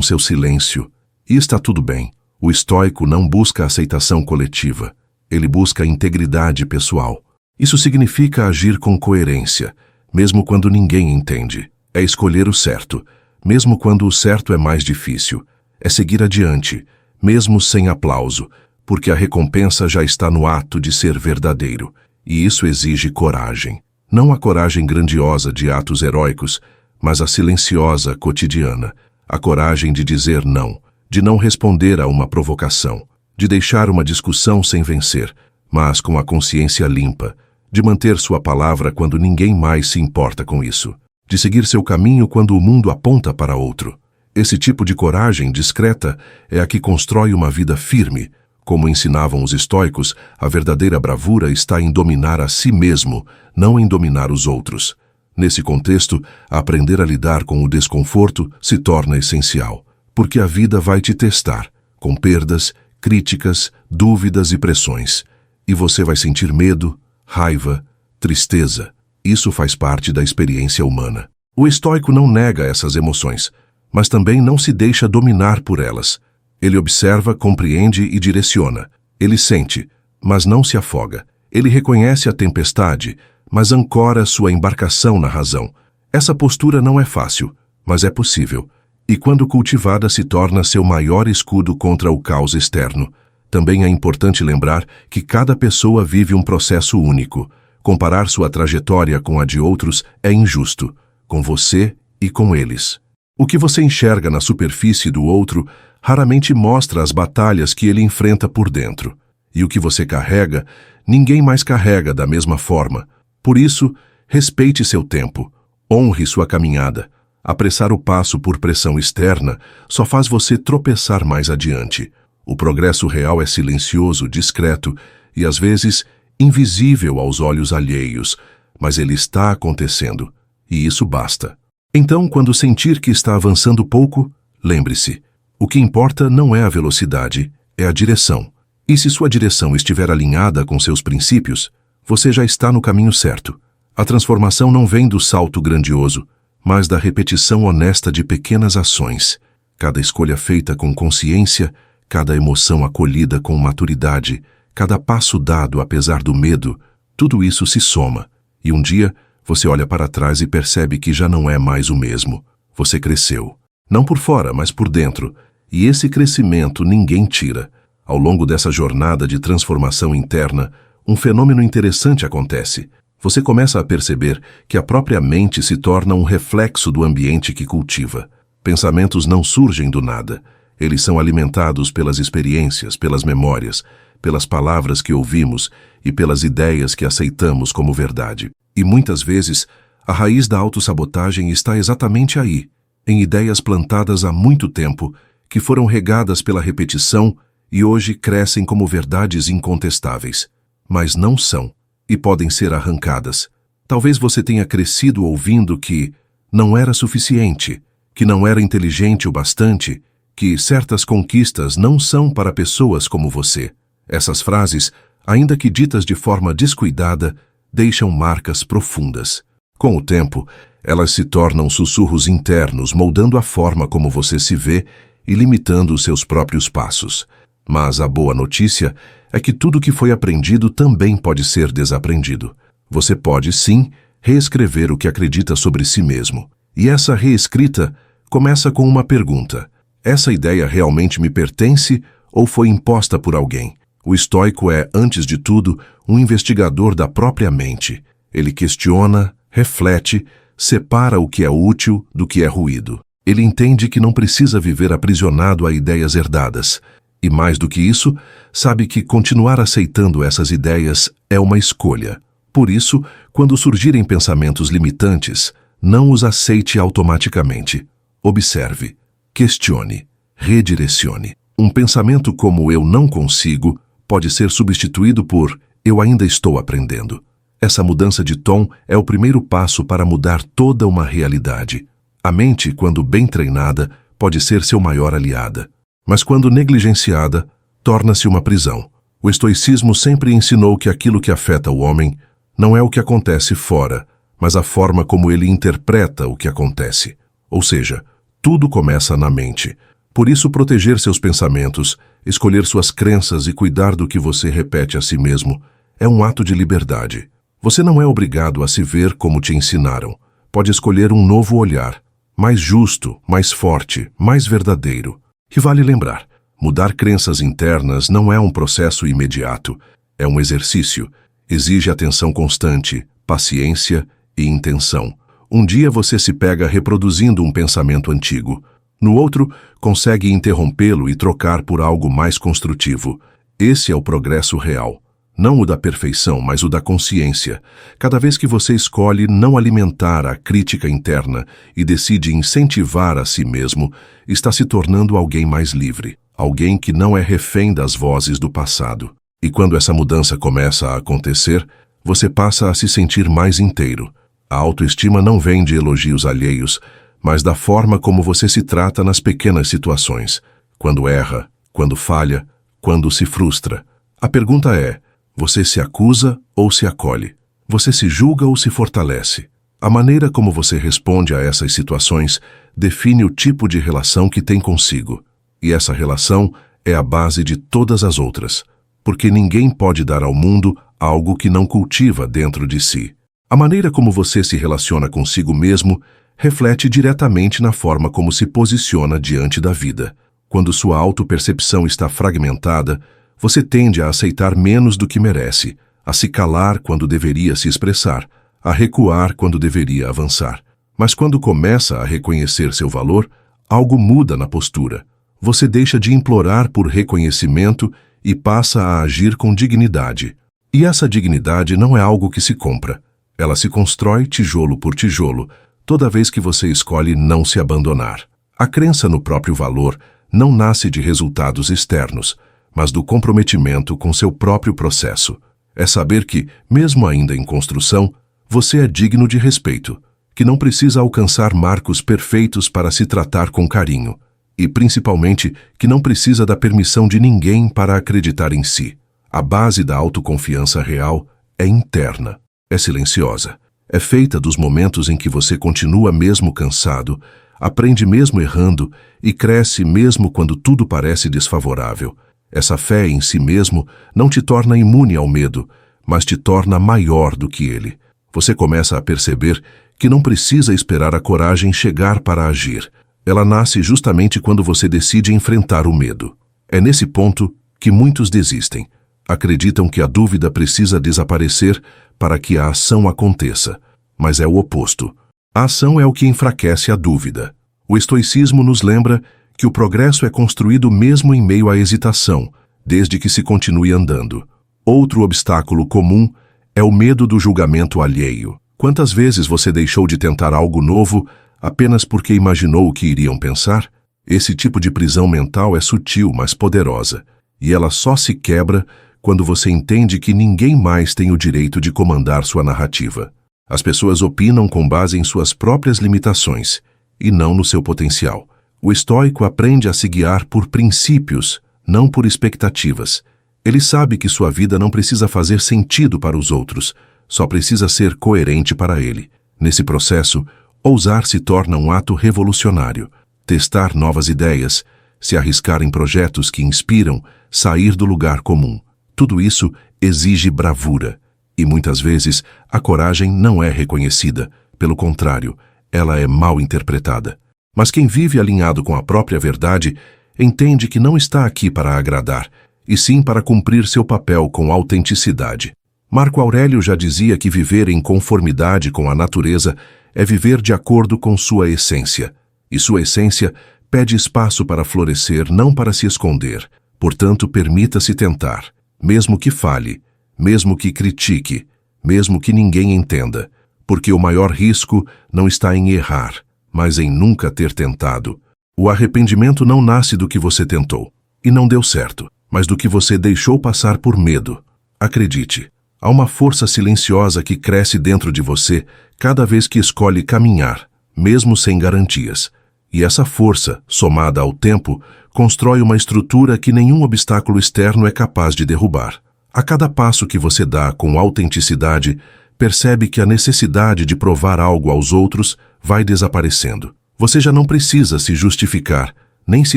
seu silêncio. E está tudo bem. O estoico não busca aceitação coletiva. Ele busca integridade pessoal. Isso significa agir com coerência, mesmo quando ninguém entende. É escolher o certo, mesmo quando o certo é mais difícil. É seguir adiante, mesmo sem aplauso, porque a recompensa já está no ato de ser verdadeiro. E isso exige coragem. Não a coragem grandiosa de atos heróicos, mas a silenciosa, cotidiana. A coragem de dizer não, de não responder a uma provocação, de deixar uma discussão sem vencer, mas com a consciência limpa, de manter sua palavra quando ninguém mais se importa com isso, de seguir seu caminho quando o mundo aponta para outro. Esse tipo de coragem discreta é a que constrói uma vida firme. Como ensinavam os estoicos, a verdadeira bravura está em dominar a si mesmo, não em dominar os outros. Nesse contexto, aprender a lidar com o desconforto se torna essencial, porque a vida vai te testar, com perdas, críticas, dúvidas e pressões. E você vai sentir medo, raiva, tristeza. Isso faz parte da experiência humana. O estoico não nega essas emoções, mas também não se deixa dominar por elas. Ele observa, compreende e direciona. Ele sente, mas não se afoga. Ele reconhece a tempestade, mas ancora sua embarcação na razão. Essa postura não é fácil, mas é possível. E quando cultivada se torna seu maior escudo contra o caos externo. Também é importante lembrar que cada pessoa vive um processo único. Comparar sua trajetória com a de outros é injusto, com você e com eles. O que você enxerga na superfície do outro raramente mostra as batalhas que ele enfrenta por dentro. E o que você carrega, ninguém mais carrega da mesma forma. Por isso, respeite seu tempo, honre sua caminhada. Apressar o passo por pressão externa só faz você tropeçar mais adiante. O progresso real é silencioso, discreto e, às vezes, invisível aos olhos alheios, mas ele está acontecendo, e isso basta. Então, quando sentir que está avançando pouco, lembre-se, o que importa não é a velocidade, é a direção. E se sua direção estiver alinhada com seus princípios, você já está no caminho certo. A transformação não vem do salto grandioso, mas da repetição honesta de pequenas ações. Cada escolha feita com consciência, cada emoção acolhida com maturidade, cada passo dado apesar do medo, tudo isso se soma. E um dia, você olha para trás e percebe que já não é mais o mesmo. Você cresceu. Não por fora, mas por dentro. E esse crescimento ninguém tira. Ao longo dessa jornada de transformação interna, um fenômeno interessante acontece. Você começa a perceber que a própria mente se torna um reflexo do ambiente que cultiva. Pensamentos não surgem do nada. Eles são alimentados pelas experiências, pelas memórias, pelas palavras que ouvimos e pelas ideias que aceitamos como verdade. E muitas vezes, a raiz da autossabotagem está exatamente aí, em ideias plantadas há muito tempo, que foram regadas pela repetição e hoje crescem como verdades incontestáveis. Mas não são, e podem ser arrancadas. Talvez você tenha crescido ouvindo que não era suficiente, que não era inteligente o bastante, que certas conquistas não são para pessoas como você. Essas frases, ainda que ditas de forma descuidada, deixam marcas profundas. Com o tempo, elas se tornam sussurros internos, moldando a forma como você se vê e limitando os seus próprios passos. Mas a boa notícia é que tudo que foi aprendido também pode ser desaprendido. Você pode, sim, reescrever o que acredita sobre si mesmo. E essa reescrita começa com uma pergunta. Essa ideia realmente me pertence ou foi imposta por alguém? O estoico é, antes de tudo, um investigador da própria mente. Ele questiona, reflete, separa o que é útil do que é ruído. Ele entende que não precisa viver aprisionado a ideias herdadas. E mais do que isso, sabe que continuar aceitando essas ideias é uma escolha. Por isso, quando surgirem pensamentos limitantes, não os aceite automaticamente. Observe, questione, redirecione. Um pensamento como eu não consigo pode ser substituído por eu ainda estou aprendendo. Essa mudança de tom é o primeiro passo para mudar toda uma realidade. A mente, quando bem treinada, pode ser seu maior aliada. Mas quando negligenciada, torna-se uma prisão. O estoicismo sempre ensinou que aquilo que afeta o homem não é o que acontece fora, mas a forma como ele interpreta o que acontece. Ou seja, tudo começa na mente. Por isso, proteger seus pensamentos, escolher suas crenças e cuidar do que você repete a si mesmo é um ato de liberdade. Você não é obrigado a se ver como te ensinaram. Pode escolher um novo olhar, mais justo, mais forte, mais verdadeiro. E vale lembrar, mudar crenças internas não é um processo imediato, é um exercício. Exige atenção constante, paciência e intenção. Um dia você se pega reproduzindo um pensamento antigo. No outro, consegue interrompê-lo e trocar por algo mais construtivo. Esse é o progresso real. Não o da perfeição, mas o da consciência. Cada vez que você escolhe não alimentar a crítica interna e decide incentivar a si mesmo, está se tornando alguém mais livre. Alguém que não é refém das vozes do passado. E quando essa mudança começa a acontecer, você passa a se sentir mais inteiro. A autoestima não vem de elogios alheios, mas da forma como você se trata nas pequenas situações. Quando erra, quando falha, quando se frustra. A pergunta é, você se acusa ou se acolhe? Você se julga ou se fortalece? A maneira como você responde a essas situações define o tipo de relação que tem consigo. E essa relação é a base de todas as outras. Porque ninguém pode dar ao mundo algo que não cultiva dentro de si. A maneira como você se relaciona consigo mesmo reflete diretamente na forma como se posiciona diante da vida. Quando sua autopercepção está fragmentada, você tende a aceitar menos do que merece, a se calar quando deveria se expressar, a recuar quando deveria avançar. Mas quando começa a reconhecer seu valor, algo muda na postura. Você deixa de implorar por reconhecimento e passa a agir com dignidade. E essa dignidade não é algo que se compra. Ela se constrói tijolo por tijolo, toda vez que você escolhe não se abandonar. A crença no próprio valor não nasce de resultados externos, mas do comprometimento com seu próprio processo. É saber que, mesmo ainda em construção, você é digno de respeito, que não precisa alcançar marcos perfeitos para se tratar com carinho, e principalmente que não precisa da permissão de ninguém para acreditar em si. A base da autoconfiança real é interna, é silenciosa, é feita dos momentos em que você continua mesmo cansado, aprende mesmo errando e cresce mesmo quando tudo parece desfavorável. Essa fé em si mesmo não te torna imune ao medo, mas te torna maior do que ele. Você começa a perceber que não precisa esperar a coragem chegar para agir. Ela nasce justamente quando você decide enfrentar o medo. É nesse ponto que muitos desistem. Acreditam que a dúvida precisa desaparecer para que a ação aconteça. Mas é o oposto. A ação é o que enfraquece a dúvida. O estoicismo nos lembra que o progresso é construído mesmo em meio à hesitação, desde que se continue andando. Outro obstáculo comum é o medo do julgamento alheio. Quantas vezes você deixou de tentar algo novo apenas porque imaginou o que iriam pensar? Esse tipo de prisão mental é sutil, mas poderosa, e ela só se quebra quando você entende que ninguém mais tem o direito de comandar sua narrativa. As pessoas opinam com base em suas próprias limitações, e não no seu potencial. O estoico aprende a se guiar por princípios, não por expectativas. Ele sabe que sua vida não precisa fazer sentido para os outros, só precisa ser coerente para ele. Nesse processo, ousar se torna um ato revolucionário. Testar novas ideias, se arriscar em projetos que inspiram, sair do lugar comum. Tudo isso exige bravura. E muitas vezes a coragem não é reconhecida. Pelo contrário, ela é mal interpretada. Mas quem vive alinhado com a própria verdade entende que não está aqui para agradar, e sim para cumprir seu papel com autenticidade. Marco Aurélio já dizia que viver em conformidade com a natureza é viver de acordo com sua essência, e sua essência pede espaço para florescer, não para se esconder. Portanto, permita-se tentar, mesmo que falhe, mesmo que critique, mesmo que ninguém entenda, porque o maior risco não está em errar, mas em nunca ter tentado. O arrependimento não nasce do que você tentou, e não deu certo, mas do que você deixou passar por medo. Acredite, há uma força silenciosa que cresce dentro de você cada vez que escolhe caminhar, mesmo sem garantias. E essa força, somada ao tempo, constrói uma estrutura que nenhum obstáculo externo é capaz de derrubar. A cada passo que você dá com autenticidade, percebe que a necessidade de provar algo aos outros vai desaparecendo. Você já não precisa se justificar, nem se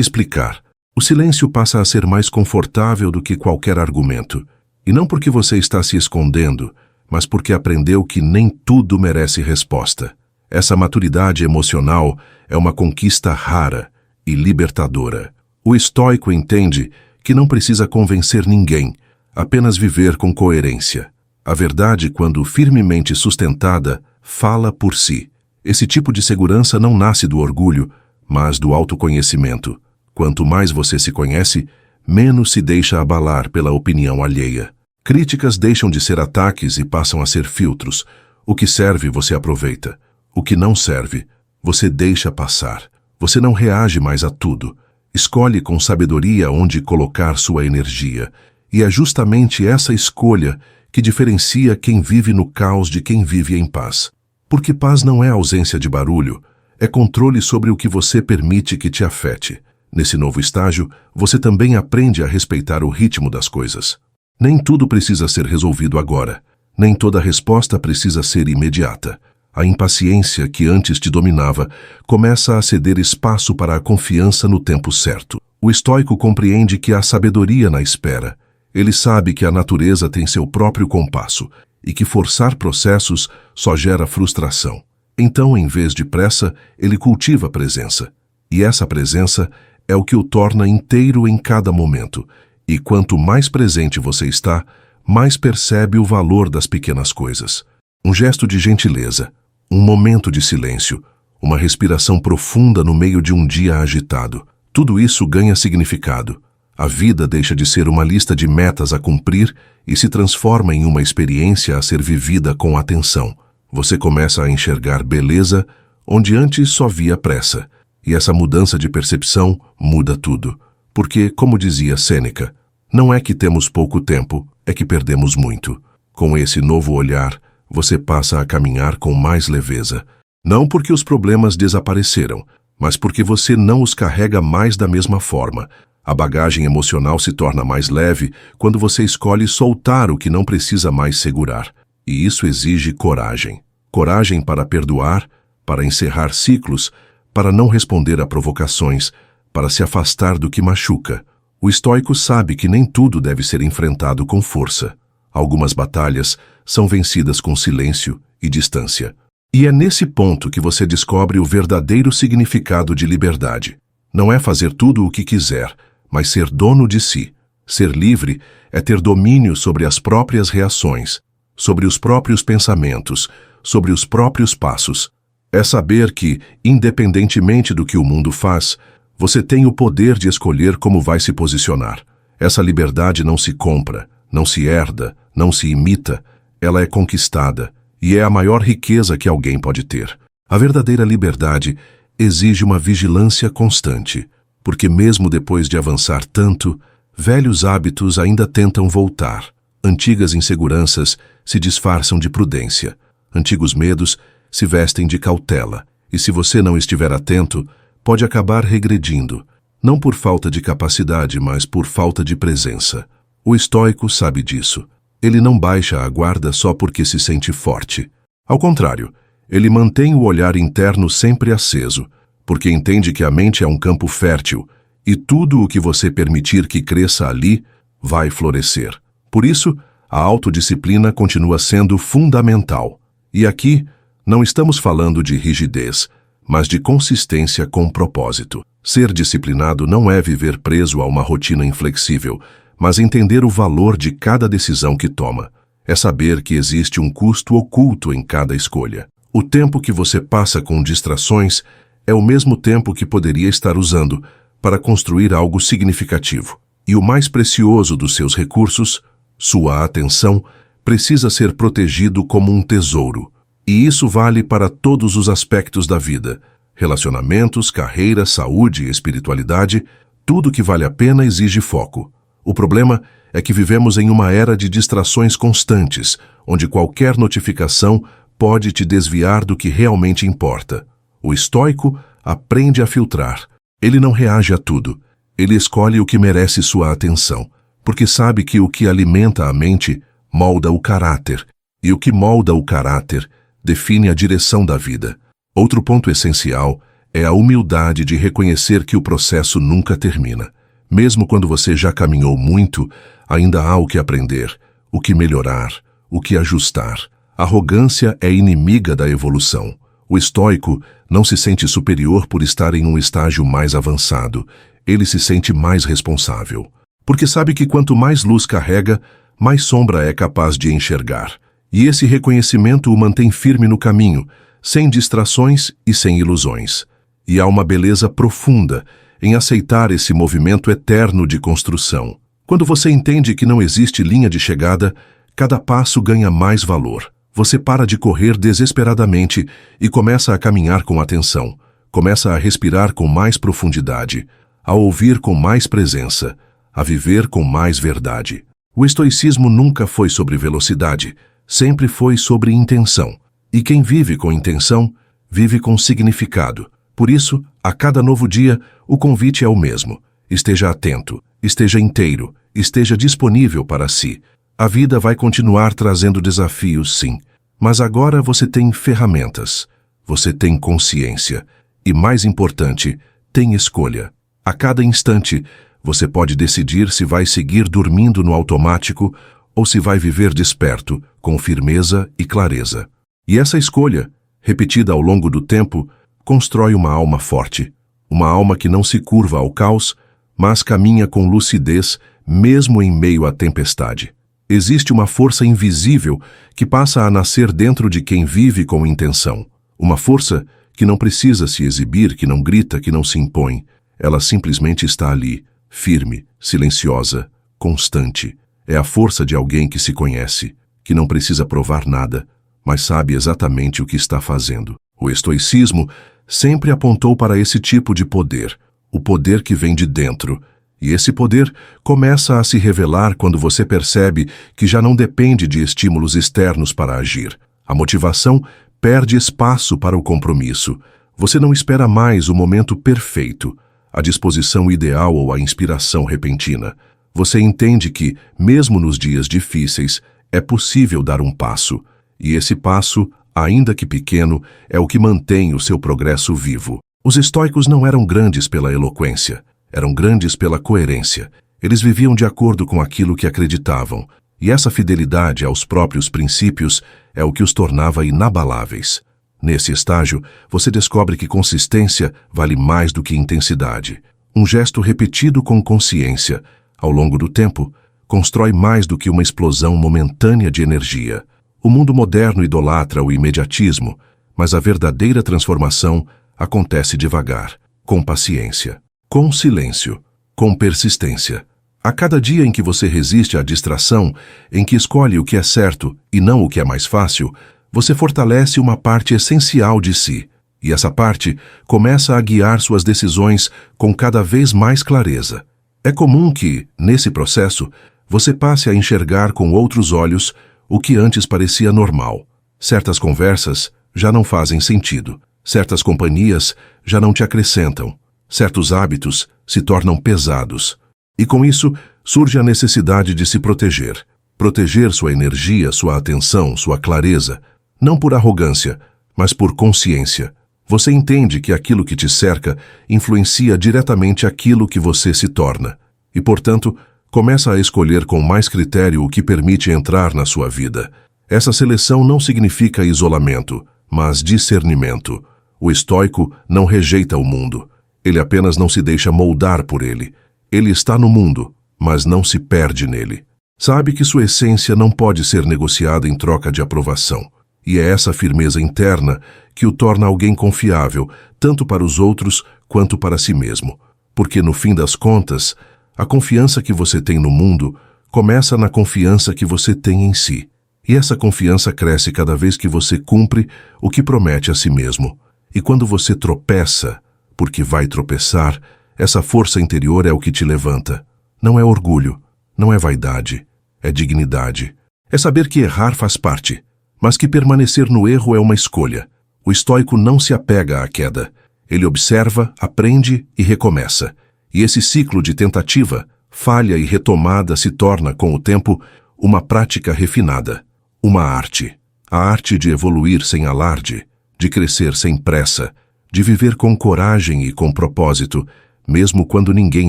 explicar. O silêncio passa a ser mais confortável do que qualquer argumento. E não porque você está se escondendo, mas porque aprendeu que nem tudo merece resposta. Essa maturidade emocional é uma conquista rara e libertadora. O estoico entende que não precisa convencer ninguém, apenas viver com coerência. A verdade, quando firmemente sustentada, fala por si. Esse tipo de segurança não nasce do orgulho, mas do autoconhecimento. Quanto mais você se conhece, menos se deixa abalar pela opinião alheia. Críticas deixam de ser ataques e passam a ser filtros. O que serve, você aproveita. O que não serve, você deixa passar. Você não reage mais a tudo. Escolhe com sabedoria onde colocar sua energia. E é justamente essa escolha que diferencia quem vive no caos de quem vive em paz. Porque paz não é ausência de barulho, é controle sobre o que você permite que te afete. Nesse novo estágio, você também aprende a respeitar o ritmo das coisas. Nem tudo precisa ser resolvido agora. Nem toda resposta precisa ser imediata. A impaciência que antes te dominava começa a ceder espaço para a confiança no tempo certo. O estoico compreende que há sabedoria na espera. Ele sabe que a natureza tem seu próprio compasso e que forçar processos só gera frustração. Então, em vez de pressa, ele cultiva presença. E essa presença é o que o torna inteiro em cada momento. E quanto mais presente você está, mais percebe o valor das pequenas coisas. Um gesto de gentileza, um momento de silêncio, uma respiração profunda no meio de um dia agitado. Tudo isso ganha significado. A vida deixa de ser uma lista de metas a cumprir e se transforma em uma experiência a ser vivida com atenção. Você começa a enxergar beleza onde antes só via pressa. E essa mudança de percepção muda tudo. Porque, como dizia Sêneca, não é que temos pouco tempo, é que perdemos muito. Com esse novo olhar, você passa a caminhar com mais leveza. Não porque os problemas desapareceram, mas porque você não os carrega mais da mesma forma. A bagagem emocional se torna mais leve quando você escolhe soltar o que não precisa mais segurar. E isso exige coragem. Coragem para perdoar, para encerrar ciclos, para não responder a provocações, para se afastar do que machuca. O estoico sabe que nem tudo deve ser enfrentado com força. Algumas batalhas são vencidas com silêncio e distância. E é nesse ponto que você descobre o verdadeiro significado de liberdade. Não é fazer tudo o que quiser, mas ser dono de si. Ser livre é ter domínio sobre as próprias reações, sobre os próprios pensamentos, sobre os próprios passos. É saber que, independentemente do que o mundo faz, você tem o poder de escolher como vai se posicionar. Essa liberdade não se compra, não se herda, não se imita, ela é conquistada e é a maior riqueza que alguém pode ter. A verdadeira liberdade exige uma vigilância constante, porque mesmo depois de avançar tanto, velhos hábitos ainda tentam voltar. Antigas inseguranças se disfarçam de prudência, antigos medos se vestem de cautela, e se você não estiver atento, pode acabar regredindo, não por falta de capacidade, mas por falta de presença. O estoico sabe disso. Ele não baixa a guarda só porque se sente forte. Ao contrário, ele mantém o olhar interno sempre aceso, porque entende que a mente é um campo fértil, e tudo o que você permitir que cresça ali vai florescer. Por isso, a autodisciplina continua sendo fundamental. E aqui, não estamos falando de rigidez, mas de consistência com propósito. Ser disciplinado não é viver preso a uma rotina inflexível, mas entender o valor de cada decisão que toma. É saber que existe um custo oculto em cada escolha. O tempo que você passa com distrações é o mesmo tempo que poderia estar usando para construir algo significativo. E o mais precioso dos seus recursos, sua atenção, precisa ser protegido como um tesouro. E isso vale para todos os aspectos da vida. Relacionamentos, carreira, saúde, espiritualidade, tudo que vale a pena exige foco. O problema é que vivemos em uma era de distrações constantes, onde qualquer notificação pode te desviar do que realmente importa. O estoico aprende a filtrar. Ele não reage a tudo. Ele escolhe o que merece sua atenção, porque sabe que o que alimenta a mente molda o caráter, e o que molda o caráter define a direção da vida. Outro ponto essencial é a humildade de reconhecer que o processo nunca termina. Mesmo quando você já caminhou muito, ainda há o que aprender, o que melhorar, o que ajustar. A arrogância é inimiga da evolução. O estoico não se sente superior por estar em um estágio mais avançado. Ele se sente mais responsável. Porque sabe que quanto mais luz carrega, mais sombra é capaz de enxergar. E esse reconhecimento o mantém firme no caminho, sem distrações e sem ilusões. E há uma beleza profunda em aceitar esse movimento eterno de construção. Quando você entende que não existe linha de chegada, cada passo ganha mais valor. Você para de correr desesperadamente e começa a caminhar com atenção, começa a respirar com mais profundidade, a ouvir com mais presença, a viver com mais verdade. O estoicismo nunca foi sobre velocidade, sempre foi sobre intenção. E quem vive com intenção, vive com significado. Por isso, a cada novo dia, o convite é o mesmo. Esteja atento, esteja inteiro, esteja disponível para si. A vida vai continuar trazendo desafios, sim. Mas agora você tem ferramentas, você tem consciência e, mais importante, tem escolha. A cada instante, você pode decidir se vai seguir dormindo no automático ou se vai viver desperto, com firmeza e clareza. E essa escolha, repetida ao longo do tempo, constrói uma alma forte, uma alma que não se curva ao caos, mas caminha com lucidez mesmo em meio à tempestade. Existe uma força invisível que passa a nascer dentro de quem vive com intenção. Uma força que não precisa se exibir, que não grita, que não se impõe. Ela simplesmente está ali, firme, silenciosa, constante. É a força de alguém que se conhece, que não precisa provar nada, mas sabe exatamente o que está fazendo. O estoicismo sempre apontou para esse tipo de poder, o poder que vem de dentro. E esse poder começa a se revelar quando você percebe que já não depende de estímulos externos para agir. A motivação perde espaço para o compromisso. Você não espera mais o momento perfeito, a disposição ideal ou a inspiração repentina. Você entende que, mesmo nos dias difíceis, é possível dar um passo. E esse passo, ainda que pequeno, é o que mantém o seu progresso vivo. Os estoicos não eram grandes pela eloquência. Eram grandes pela coerência. Eles viviam de acordo com aquilo que acreditavam, e essa fidelidade aos próprios princípios é o que os tornava inabaláveis. Nesse estágio, você descobre que consistência vale mais do que intensidade. Um gesto repetido com consciência, ao longo do tempo, constrói mais do que uma explosão momentânea de energia. O mundo moderno idolatra o imediatismo, mas a verdadeira transformação acontece devagar, com paciência. Com silêncio, com persistência. A cada dia em que você resiste à distração, em que escolhe o que é certo e não o que é mais fácil, você fortalece uma parte essencial de si, e essa parte começa a guiar suas decisões com cada vez mais clareza. É comum que, nesse processo, você passe a enxergar com outros olhos o que antes parecia normal. Certas conversas já não fazem sentido, certas companhias já não te acrescentam. Certos hábitos se tornam pesados. E com isso, surge a necessidade de se proteger. Proteger sua energia, sua atenção, sua clareza. Não por arrogância, mas por consciência. Você entende que aquilo que te cerca influencia diretamente aquilo que você se torna. E, portanto, começa a escolher com mais critério o que permite entrar na sua vida. Essa seleção não significa isolamento, mas discernimento. O estoico não rejeita o mundo. Ele apenas não se deixa moldar por ele. Ele está no mundo, mas não se perde nele. Sabe que sua essência não pode ser negociada em troca de aprovação. E é essa firmeza interna que o torna alguém confiável, tanto para os outros quanto para si mesmo. Porque, no fim das contas, a confiança que você tem no mundo começa na confiança que você tem em si. E essa confiança cresce cada vez que você cumpre o que promete a si mesmo. E quando você tropeça, porque vai tropeçar, essa força interior é o que te levanta. Não é orgulho, não é vaidade, é dignidade. É saber que errar faz parte, mas que permanecer no erro é uma escolha. O estoico não se apega à queda, Ele observa, aprende e recomeça. E esse ciclo de tentativa, falha e retomada se torna, com o tempo, uma prática refinada, uma arte. A arte de evoluir sem alarde, de crescer sem pressa, de viver com coragem e com propósito, mesmo quando ninguém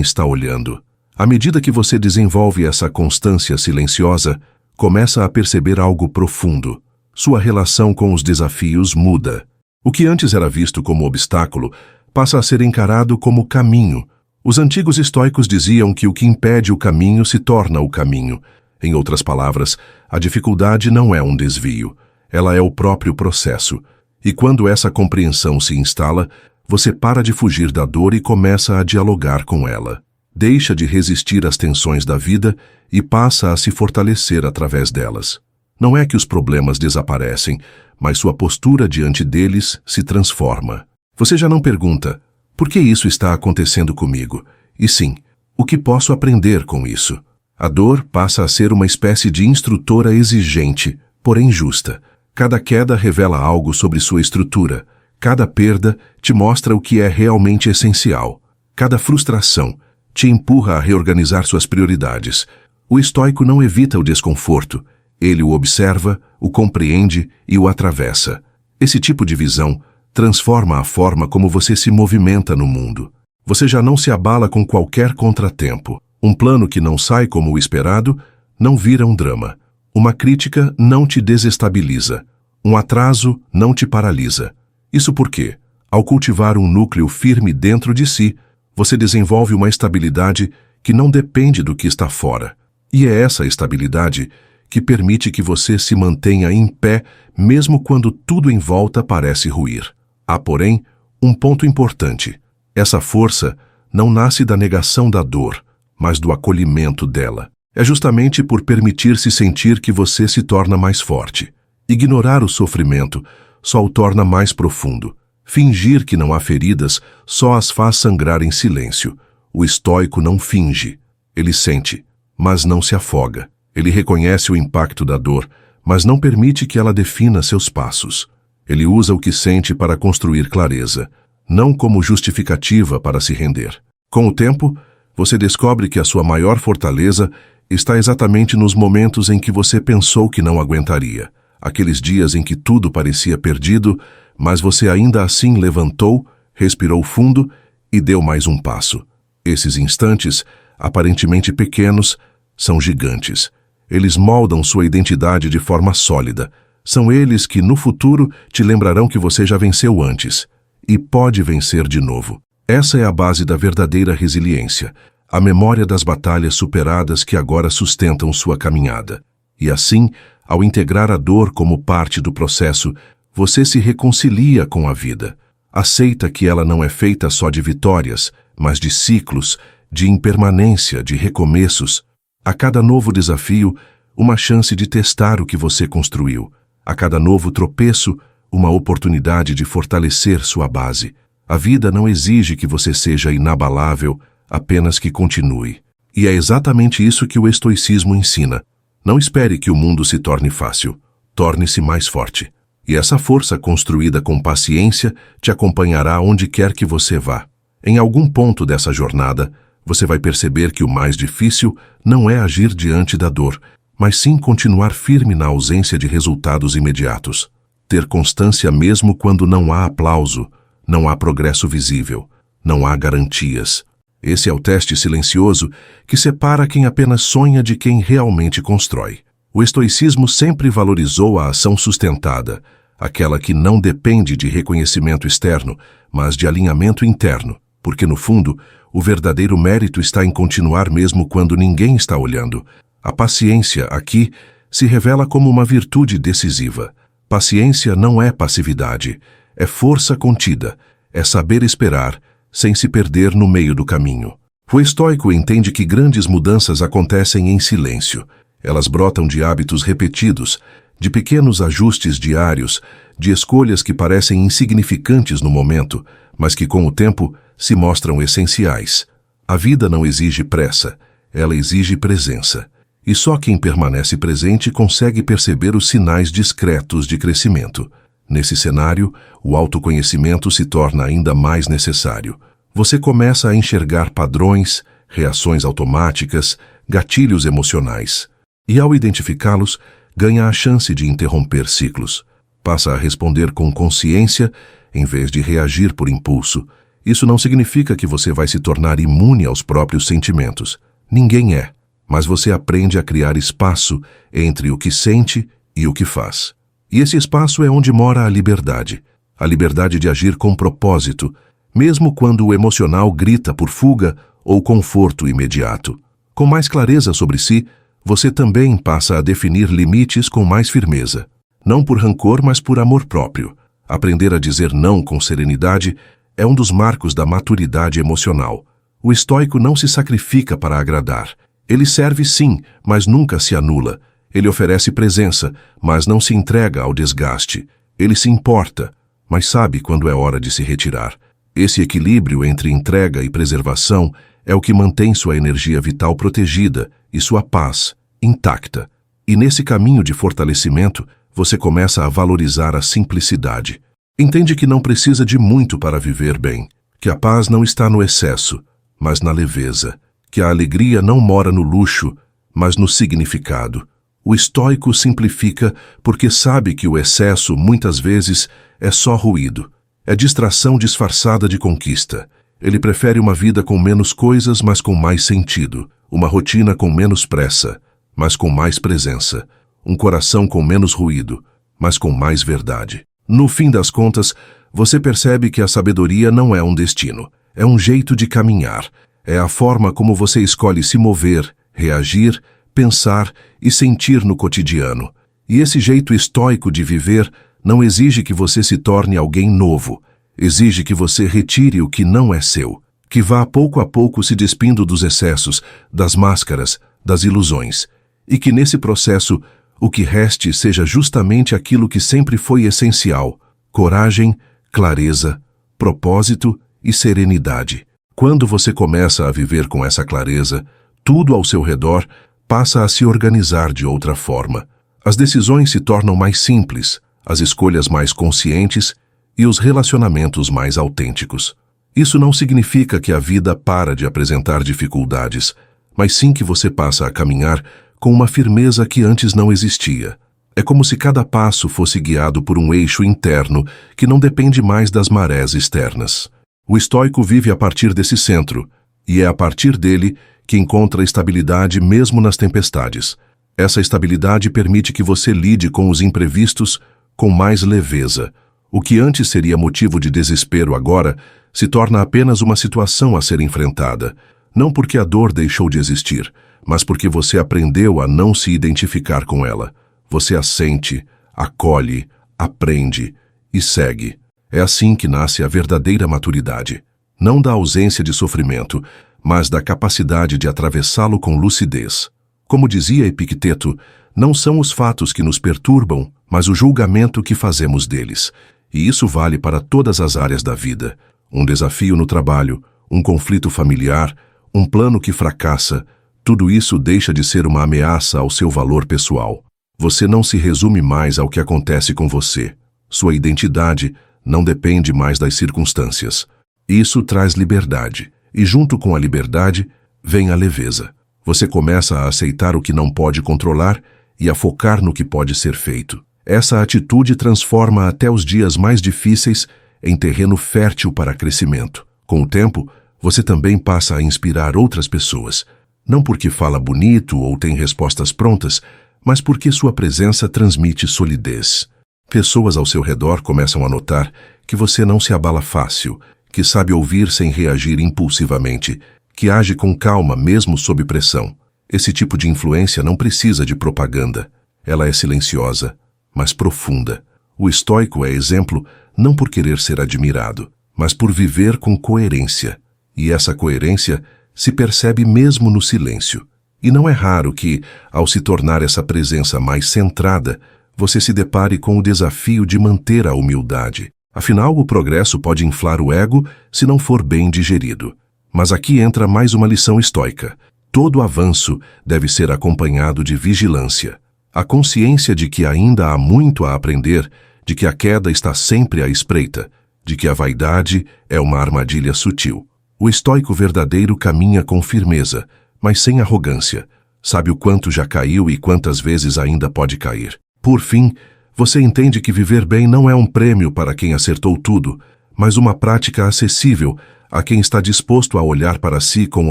está olhando. À medida que você desenvolve essa constância silenciosa, começa a perceber algo profundo. Sua relação com os desafios muda. O que antes era visto como obstáculo passa a ser encarado como caminho. Os antigos estoicos diziam que o que impede o caminho se torna o caminho. Em outras palavras, a dificuldade não é um desvio, ela é o próprio processo. E quando essa compreensão se instala, você para de fugir da dor e começa a dialogar com ela. Deixa de resistir às tensões da vida e passa a se fortalecer através delas. Não é que os problemas desaparecem, mas sua postura diante deles se transforma. Você já não pergunta, por que isso está acontecendo comigo? E sim, o que posso aprender com isso? A dor passa a ser uma espécie de instrutora exigente, porém justa. Cada queda revela algo sobre sua estrutura. Cada perda te mostra o que é realmente essencial. Cada frustração te empurra a reorganizar suas prioridades. O estoico não evita o desconforto. Ele o observa, o compreende e o atravessa. Esse tipo de visão transforma a forma como você se movimenta no mundo. Você já não se abala com qualquer contratempo. Um plano que não sai como o esperado não vira um drama. Uma crítica não te desestabiliza. Um atraso não te paralisa. Isso porque, ao cultivar um núcleo firme dentro de si, você desenvolve uma estabilidade que não depende do que está fora. E é essa estabilidade que permite que você se mantenha em pé mesmo quando tudo em volta parece ruir. Há, porém, um ponto importante. Essa força não nasce da negação da dor, mas do acolhimento dela. É justamente por permitir-se sentir que você se torna mais forte. Ignorar o sofrimento só o torna mais profundo. Fingir que não há feridas só as faz sangrar em silêncio. O estoico não finge. Ele sente, mas não se afoga. Ele reconhece o impacto da dor, mas não permite que ela defina seus passos. Ele usa o que sente para construir clareza, não como justificativa para se render. Com o tempo, você descobre que a sua maior fortaleza está exatamente nos momentos em que você pensou que não aguentaria. Aqueles dias em que tudo parecia perdido, mas você ainda assim levantou, respirou fundo e deu mais um passo. Esses instantes, aparentemente pequenos, são gigantes. Eles moldam sua identidade de forma sólida. São eles que, no futuro, te lembrarão que você já venceu antes e pode vencer de novo. Essa é a base da verdadeira resiliência, a memória das batalhas superadas que agora sustentam sua caminhada. E assim, ao integrar a dor como parte do processo, você se reconcilia com a vida. Aceita que ela não é feita só de vitórias, mas de ciclos, de impermanência, de recomeços. A cada novo desafio, uma chance de testar o que você construiu. A cada novo tropeço, uma oportunidade de fortalecer sua base. A vida não exige que você seja inabalável, apenas que continue. E é exatamente isso que o estoicismo ensina. Não espere que o mundo se torne fácil. Torne-se mais forte. E essa força construída com paciência te acompanhará onde quer que você vá. Em algum ponto dessa jornada, você vai perceber que o mais difícil não é agir diante da dor, mas sim continuar firme na ausência de resultados imediatos. Ter constância mesmo quando não há aplauso, não há progresso visível, não há garantias. Esse é o teste silencioso que separa quem apenas sonha de quem realmente constrói. O estoicismo sempre valorizou a ação sustentada, aquela que não depende de reconhecimento externo, mas de alinhamento interno, porque no fundo, o verdadeiro mérito está em continuar mesmo quando ninguém está olhando. A paciência, aqui, se revela como uma virtude decisiva. Paciência não é passividade, é força contida, é saber esperar, sem se perder no meio do caminho. O estoico entende que grandes mudanças acontecem em silêncio. Elas brotam de hábitos repetidos, de pequenos ajustes diários, de escolhas que parecem insignificantes no momento, mas que com o tempo se mostram essenciais. A vida não exige pressa, ela exige presença. E só quem permanece presente consegue perceber os sinais discretos de crescimento. Nesse cenário, o autoconhecimento se torna ainda mais necessário. Você começa a enxergar padrões, reações automáticas, gatilhos emocionais. E ao identificá-los, ganha a chance de interromper ciclos. Passa a responder com consciência, em vez de reagir por impulso. Isso não significa que você vai se tornar imune aos próprios sentimentos. Ninguém é. Mas você aprende a criar espaço entre o que sente e o que faz. E esse espaço é onde mora a liberdade. A liberdade de agir com propósito, mesmo quando o emocional grita por fuga ou conforto imediato. Com mais clareza sobre si, você também passa a definir limites com mais firmeza. Não por rancor, mas por amor próprio. Aprender a dizer não com serenidade é um dos marcos da maturidade emocional. O estoico não se sacrifica para agradar. Ele serve sim, mas nunca se anula. Ele oferece presença, mas não se entrega ao desgaste. Ele se importa, mas sabe quando é hora de se retirar. Esse equilíbrio entre entrega e preservação é o que mantém sua energia vital protegida e sua paz intacta. E nesse caminho de fortalecimento, você começa a valorizar a simplicidade. Entende que não precisa de muito para viver bem, que a paz não está no excesso, mas na leveza, que a alegria não mora no luxo, mas no significado. O estoico simplifica porque sabe que o excesso, muitas vezes, é só ruído. É distração disfarçada de conquista. Ele prefere uma vida com menos coisas, mas com mais sentido. Uma rotina com menos pressa, mas com mais presença. Um coração com menos ruído, mas com mais verdade. No fim das contas, você percebe que a sabedoria não é um destino. É um jeito de caminhar. É a forma como você escolhe se mover, reagir, pensar e sentir no cotidiano. E esse jeito estoico de viver não exige que você se torne alguém novo. Exige que você retire o que não é seu. Que vá pouco a pouco se despindo dos excessos, das máscaras, das ilusões. E que nesse processo, o que reste seja justamente aquilo que sempre foi essencial: coragem, clareza, propósito e serenidade. Quando você começa a viver com essa clareza, tudo ao seu redor passa a se organizar de outra forma. As decisões se tornam mais simples, as escolhas mais conscientes e os relacionamentos mais autênticos. Isso não significa que a vida para de apresentar dificuldades, mas sim que você passa a caminhar com uma firmeza que antes não existia. É como se cada passo fosse guiado por um eixo interno que não depende mais das marés externas. O estoico vive a partir desse centro, e é a partir dele que encontra estabilidade mesmo nas tempestades. Essa estabilidade permite que você lide com os imprevistos com mais leveza. O que antes seria motivo de desespero agora se torna apenas uma situação a ser enfrentada, não porque a dor deixou de existir, mas porque você aprendeu a não se identificar com ela. Você a sente, acolhe, aprende e segue. É assim que nasce a verdadeira maturidade. Não da ausência de sofrimento, mas da capacidade de atravessá-lo com lucidez. Como dizia Epicteto, não são os fatos que nos perturbam, mas o julgamento que fazemos deles. E isso vale para todas as áreas da vida. Um desafio no trabalho, um conflito familiar, um plano que fracassa, tudo isso deixa de ser uma ameaça ao seu valor pessoal. Você não se resume mais ao que acontece com você. Sua identidade não depende mais das circunstâncias. Isso traz liberdade. E junto com a liberdade, vem a leveza. Você começa a aceitar o que não pode controlar e a focar no que pode ser feito. Essa atitude transforma até os dias mais difíceis em terreno fértil para crescimento. Com o tempo, você também passa a inspirar outras pessoas, não porque fala bonito ou tem respostas prontas, mas porque sua presença transmite solidez. Pessoas ao seu redor começam a notar que você não se abala fácil, que sabe ouvir sem reagir impulsivamente, que age com calma mesmo sob pressão. Esse tipo de influência não precisa de propaganda. Ela é silenciosa, mas profunda. O estoico é exemplo não por querer ser admirado, mas por viver com coerência. E essa coerência se percebe mesmo no silêncio. E não é raro que, ao se tornar essa presença mais centrada, você se depare com o desafio de manter a humildade. Afinal, o progresso pode inflar o ego se não for bem digerido. Mas aqui entra mais uma lição estoica. Todo avanço deve ser acompanhado de vigilância. A consciência de que ainda há muito a aprender de que a queda está sempre à espreita, de que a vaidade é uma armadilha sutil. O estoico verdadeiro caminha com firmeza, mas sem arrogância. Sabe o quanto já caiu e quantas vezes ainda pode cair. Por fim, você entende que viver bem não é um prêmio para quem acertou tudo, mas uma prática acessível a quem está disposto a olhar para si com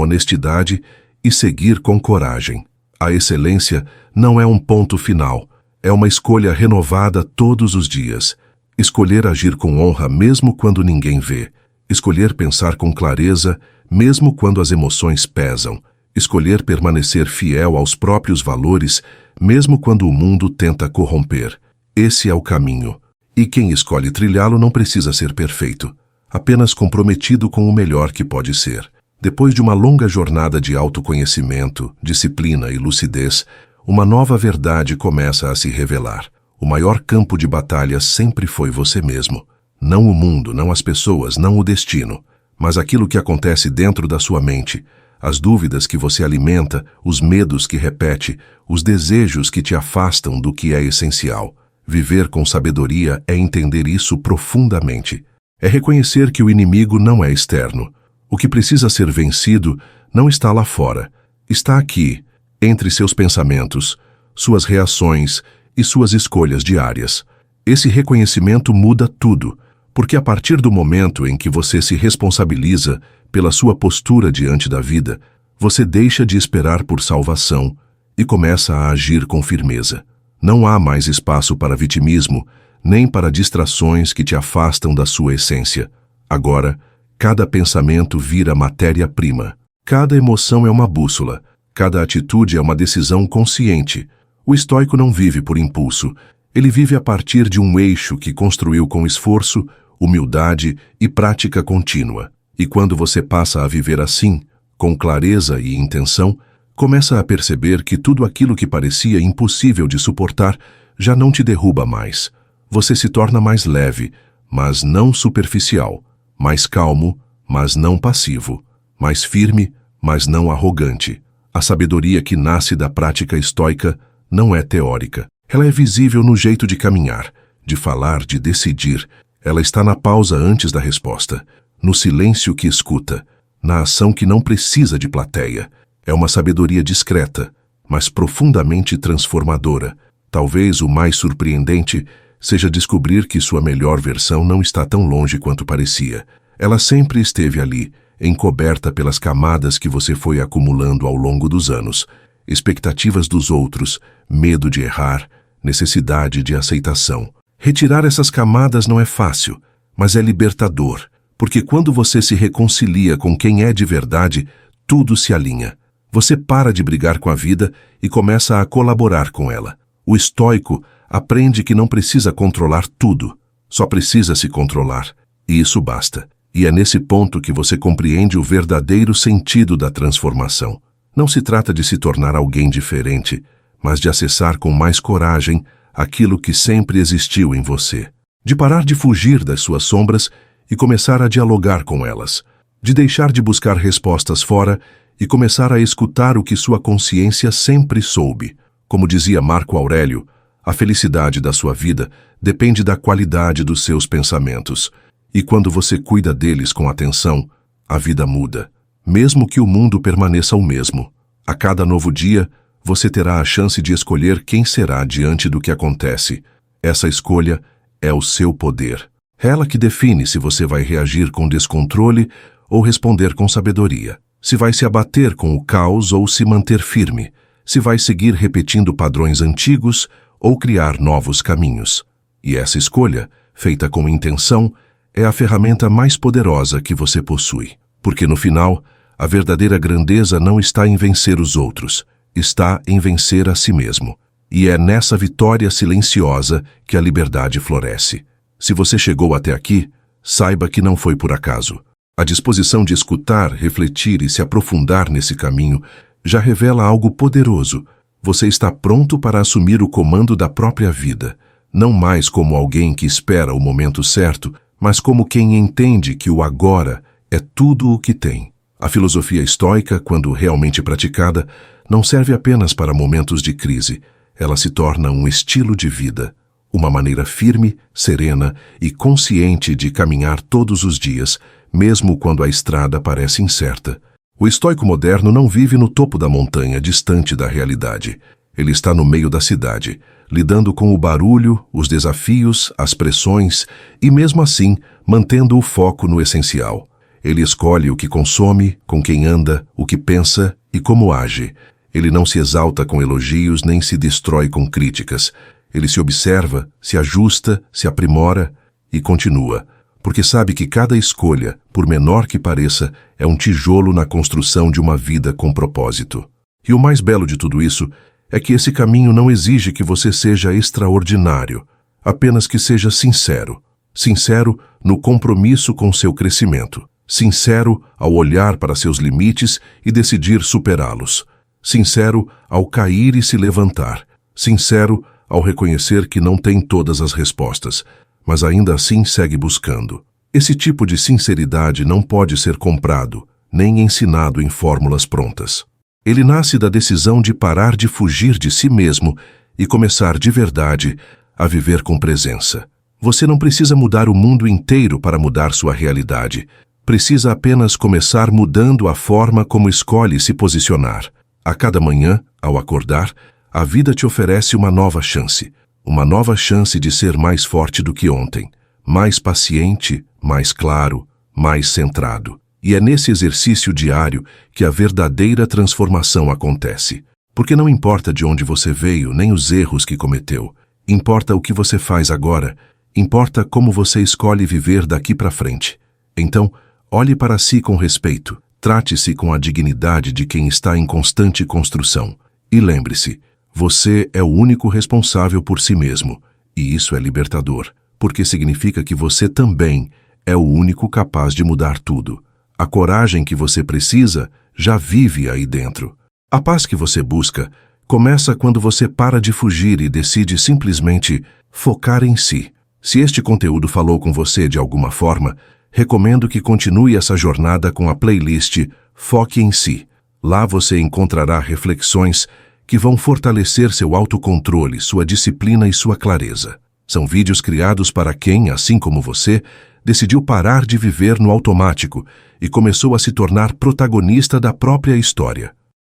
honestidade e seguir com coragem. A excelência não é um ponto final, é uma escolha renovada todos os dias. Escolher agir com honra mesmo quando ninguém vê. Escolher pensar com clareza mesmo quando as emoções pesam. Escolher permanecer fiel aos próprios valores mesmo quando o mundo tenta corromper. Esse é o caminho. E quem escolhe trilhá-lo não precisa ser perfeito, apenas comprometido com o melhor que pode ser. Depois de uma longa jornada de autoconhecimento, disciplina e lucidez, uma nova verdade começa a se revelar. O maior campo de batalha sempre foi você mesmo. Não o mundo, não as pessoas, não o destino, mas aquilo que acontece dentro da sua mente, as dúvidas que você alimenta, os medos que repete, os desejos que te afastam do que é essencial. Viver com sabedoria é entender isso profundamente. É reconhecer que o inimigo não é externo. O que precisa ser vencido não está lá fora. Está aqui, entre seus pensamentos, suas reações e suas escolhas diárias. Esse reconhecimento muda tudo, porque a partir do momento em que você se responsabiliza pela sua postura diante da vida, você deixa de esperar por salvação e começa a agir com firmeza. Não há mais espaço para vitimismo, nem para distrações que te afastam da sua essência. Agora, cada pensamento vira matéria-prima. Cada emoção é uma bússola. Cada atitude é uma decisão consciente. O estoico não vive por impulso. Ele vive a partir de um eixo que construiu com esforço, humildade e prática contínua. E quando você passa a viver assim, com clareza e intenção, começa a perceber que tudo aquilo que parecia impossível de suportar já não te derruba mais. Você se torna mais leve, mas não superficial, mais calmo, mas não passivo, mais firme, mas não arrogante. A sabedoria que nasce da prática estoica não é teórica. Ela é visível no jeito de caminhar, de falar, de decidir. Ela está na pausa antes da resposta, no silêncio que escuta, na ação que não precisa de plateia. É uma sabedoria discreta, mas profundamente transformadora. Talvez o mais surpreendente seja descobrir que sua melhor versão não está tão longe quanto parecia. Ela sempre esteve ali, encoberta pelas camadas que você foi acumulando ao longo dos anos. Expectativas dos outros, medo de errar, necessidade de aceitação. Retirar essas camadas não é fácil, mas é libertador, porque quando você se reconcilia com quem é de verdade, tudo se alinha. Você para de brigar com a vida e começa a colaborar com ela. O estoico aprende que não precisa controlar tudo, só precisa se controlar, e isso basta. E é nesse ponto que você compreende o verdadeiro sentido da transformação. Não se trata de se tornar alguém diferente, mas de acessar com mais coragem aquilo que sempre existiu em você. De parar de fugir das suas sombras e começar a dialogar com elas. De deixar de buscar respostas fora e começar a escutar o que sua consciência sempre soube. Como dizia Marco Aurélio, a felicidade da sua vida depende da qualidade dos seus pensamentos. E quando você cuida deles com atenção, a vida muda, mesmo que o mundo permaneça o mesmo. A cada novo dia, você terá a chance de escolher quem será diante do que acontece. Essa escolha é o seu poder. É ela que define se você vai reagir com descontrole ou responder com sabedoria. Se vai se abater com o caos ou se manter firme. Se vai seguir repetindo padrões antigos ou criar novos caminhos. E essa escolha, feita com intenção, é a ferramenta mais poderosa que você possui. Porque no final, a verdadeira grandeza não está em vencer os outros, está em vencer a si mesmo. E é nessa vitória silenciosa que a liberdade floresce. Se você chegou até aqui, saiba que não foi por acaso. A disposição de escutar, refletir e se aprofundar nesse caminho já revela algo poderoso. Você está pronto para assumir o comando da própria vida, não mais como alguém que espera o momento certo, mas como quem entende que o agora é tudo o que tem. A filosofia estoica, quando realmente praticada, não serve apenas para momentos de crise. Ela se torna um estilo de vida. uma maneira firme, serena e consciente de caminhar todos os dias, mesmo quando a estrada parece incerta. O estoico moderno não vive no topo da montanha, distante da realidade. Ele está no meio da cidade, lidando com o barulho, os desafios, as pressões e, mesmo assim, mantendo o foco no essencial. Ele escolhe o que consome, com quem anda, o que pensa e como age. Ele não se exalta com elogios nem se destrói com críticas. Ele se observa, se ajusta, se aprimora e continua, porque sabe que cada escolha, por menor que pareça, é um tijolo na construção de uma vida com propósito. E o mais belo de tudo isso é que esse caminho não exige que você seja extraordinário, apenas que seja sincero. Sincero no compromisso com seu crescimento. Sincero ao olhar para seus limites e decidir superá-los. Sincero ao cair e se levantar. Sincero ao reconhecer que não tem todas as respostas, mas ainda assim segue buscando. Esse tipo de sinceridade não pode ser comprado, nem ensinado em fórmulas prontas. Ele nasce da decisão de parar de fugir de si mesmo e começar de verdade a viver com presença. Você não precisa mudar o mundo inteiro para mudar sua realidade. Precisa apenas começar mudando a forma como escolhe se posicionar. A cada manhã, ao acordar, a vida te oferece uma nova chance. Uma nova chance de ser mais forte do que ontem, mais paciente, mais claro, mais centrado. E é nesse exercício diário que a verdadeira transformação acontece. Porque não importa de onde você veio, nem os erros que cometeu. Importa o que você faz agora. Importa como você escolhe viver daqui para frente. Então, olhe para si com respeito. Trate-se com a dignidade de quem está em constante construção. E lembre-se, você é o único responsável por si mesmo. E isso é libertador, porque significa que você também é o único capaz de mudar tudo. A coragem que você precisa já vive aí dentro. A paz que você busca começa quando você para de fugir e decide simplesmente focar em si. Se este conteúdo falou com você de alguma forma, recomendo que continue essa jornada com a playlist Foque em Si. Lá você encontrará reflexões que vão fortalecer seu autocontrole, sua disciplina e sua clareza. São vídeos criados para quem, assim como você, decidiu parar de viver no automático e começou a se tornar protagonista da própria história.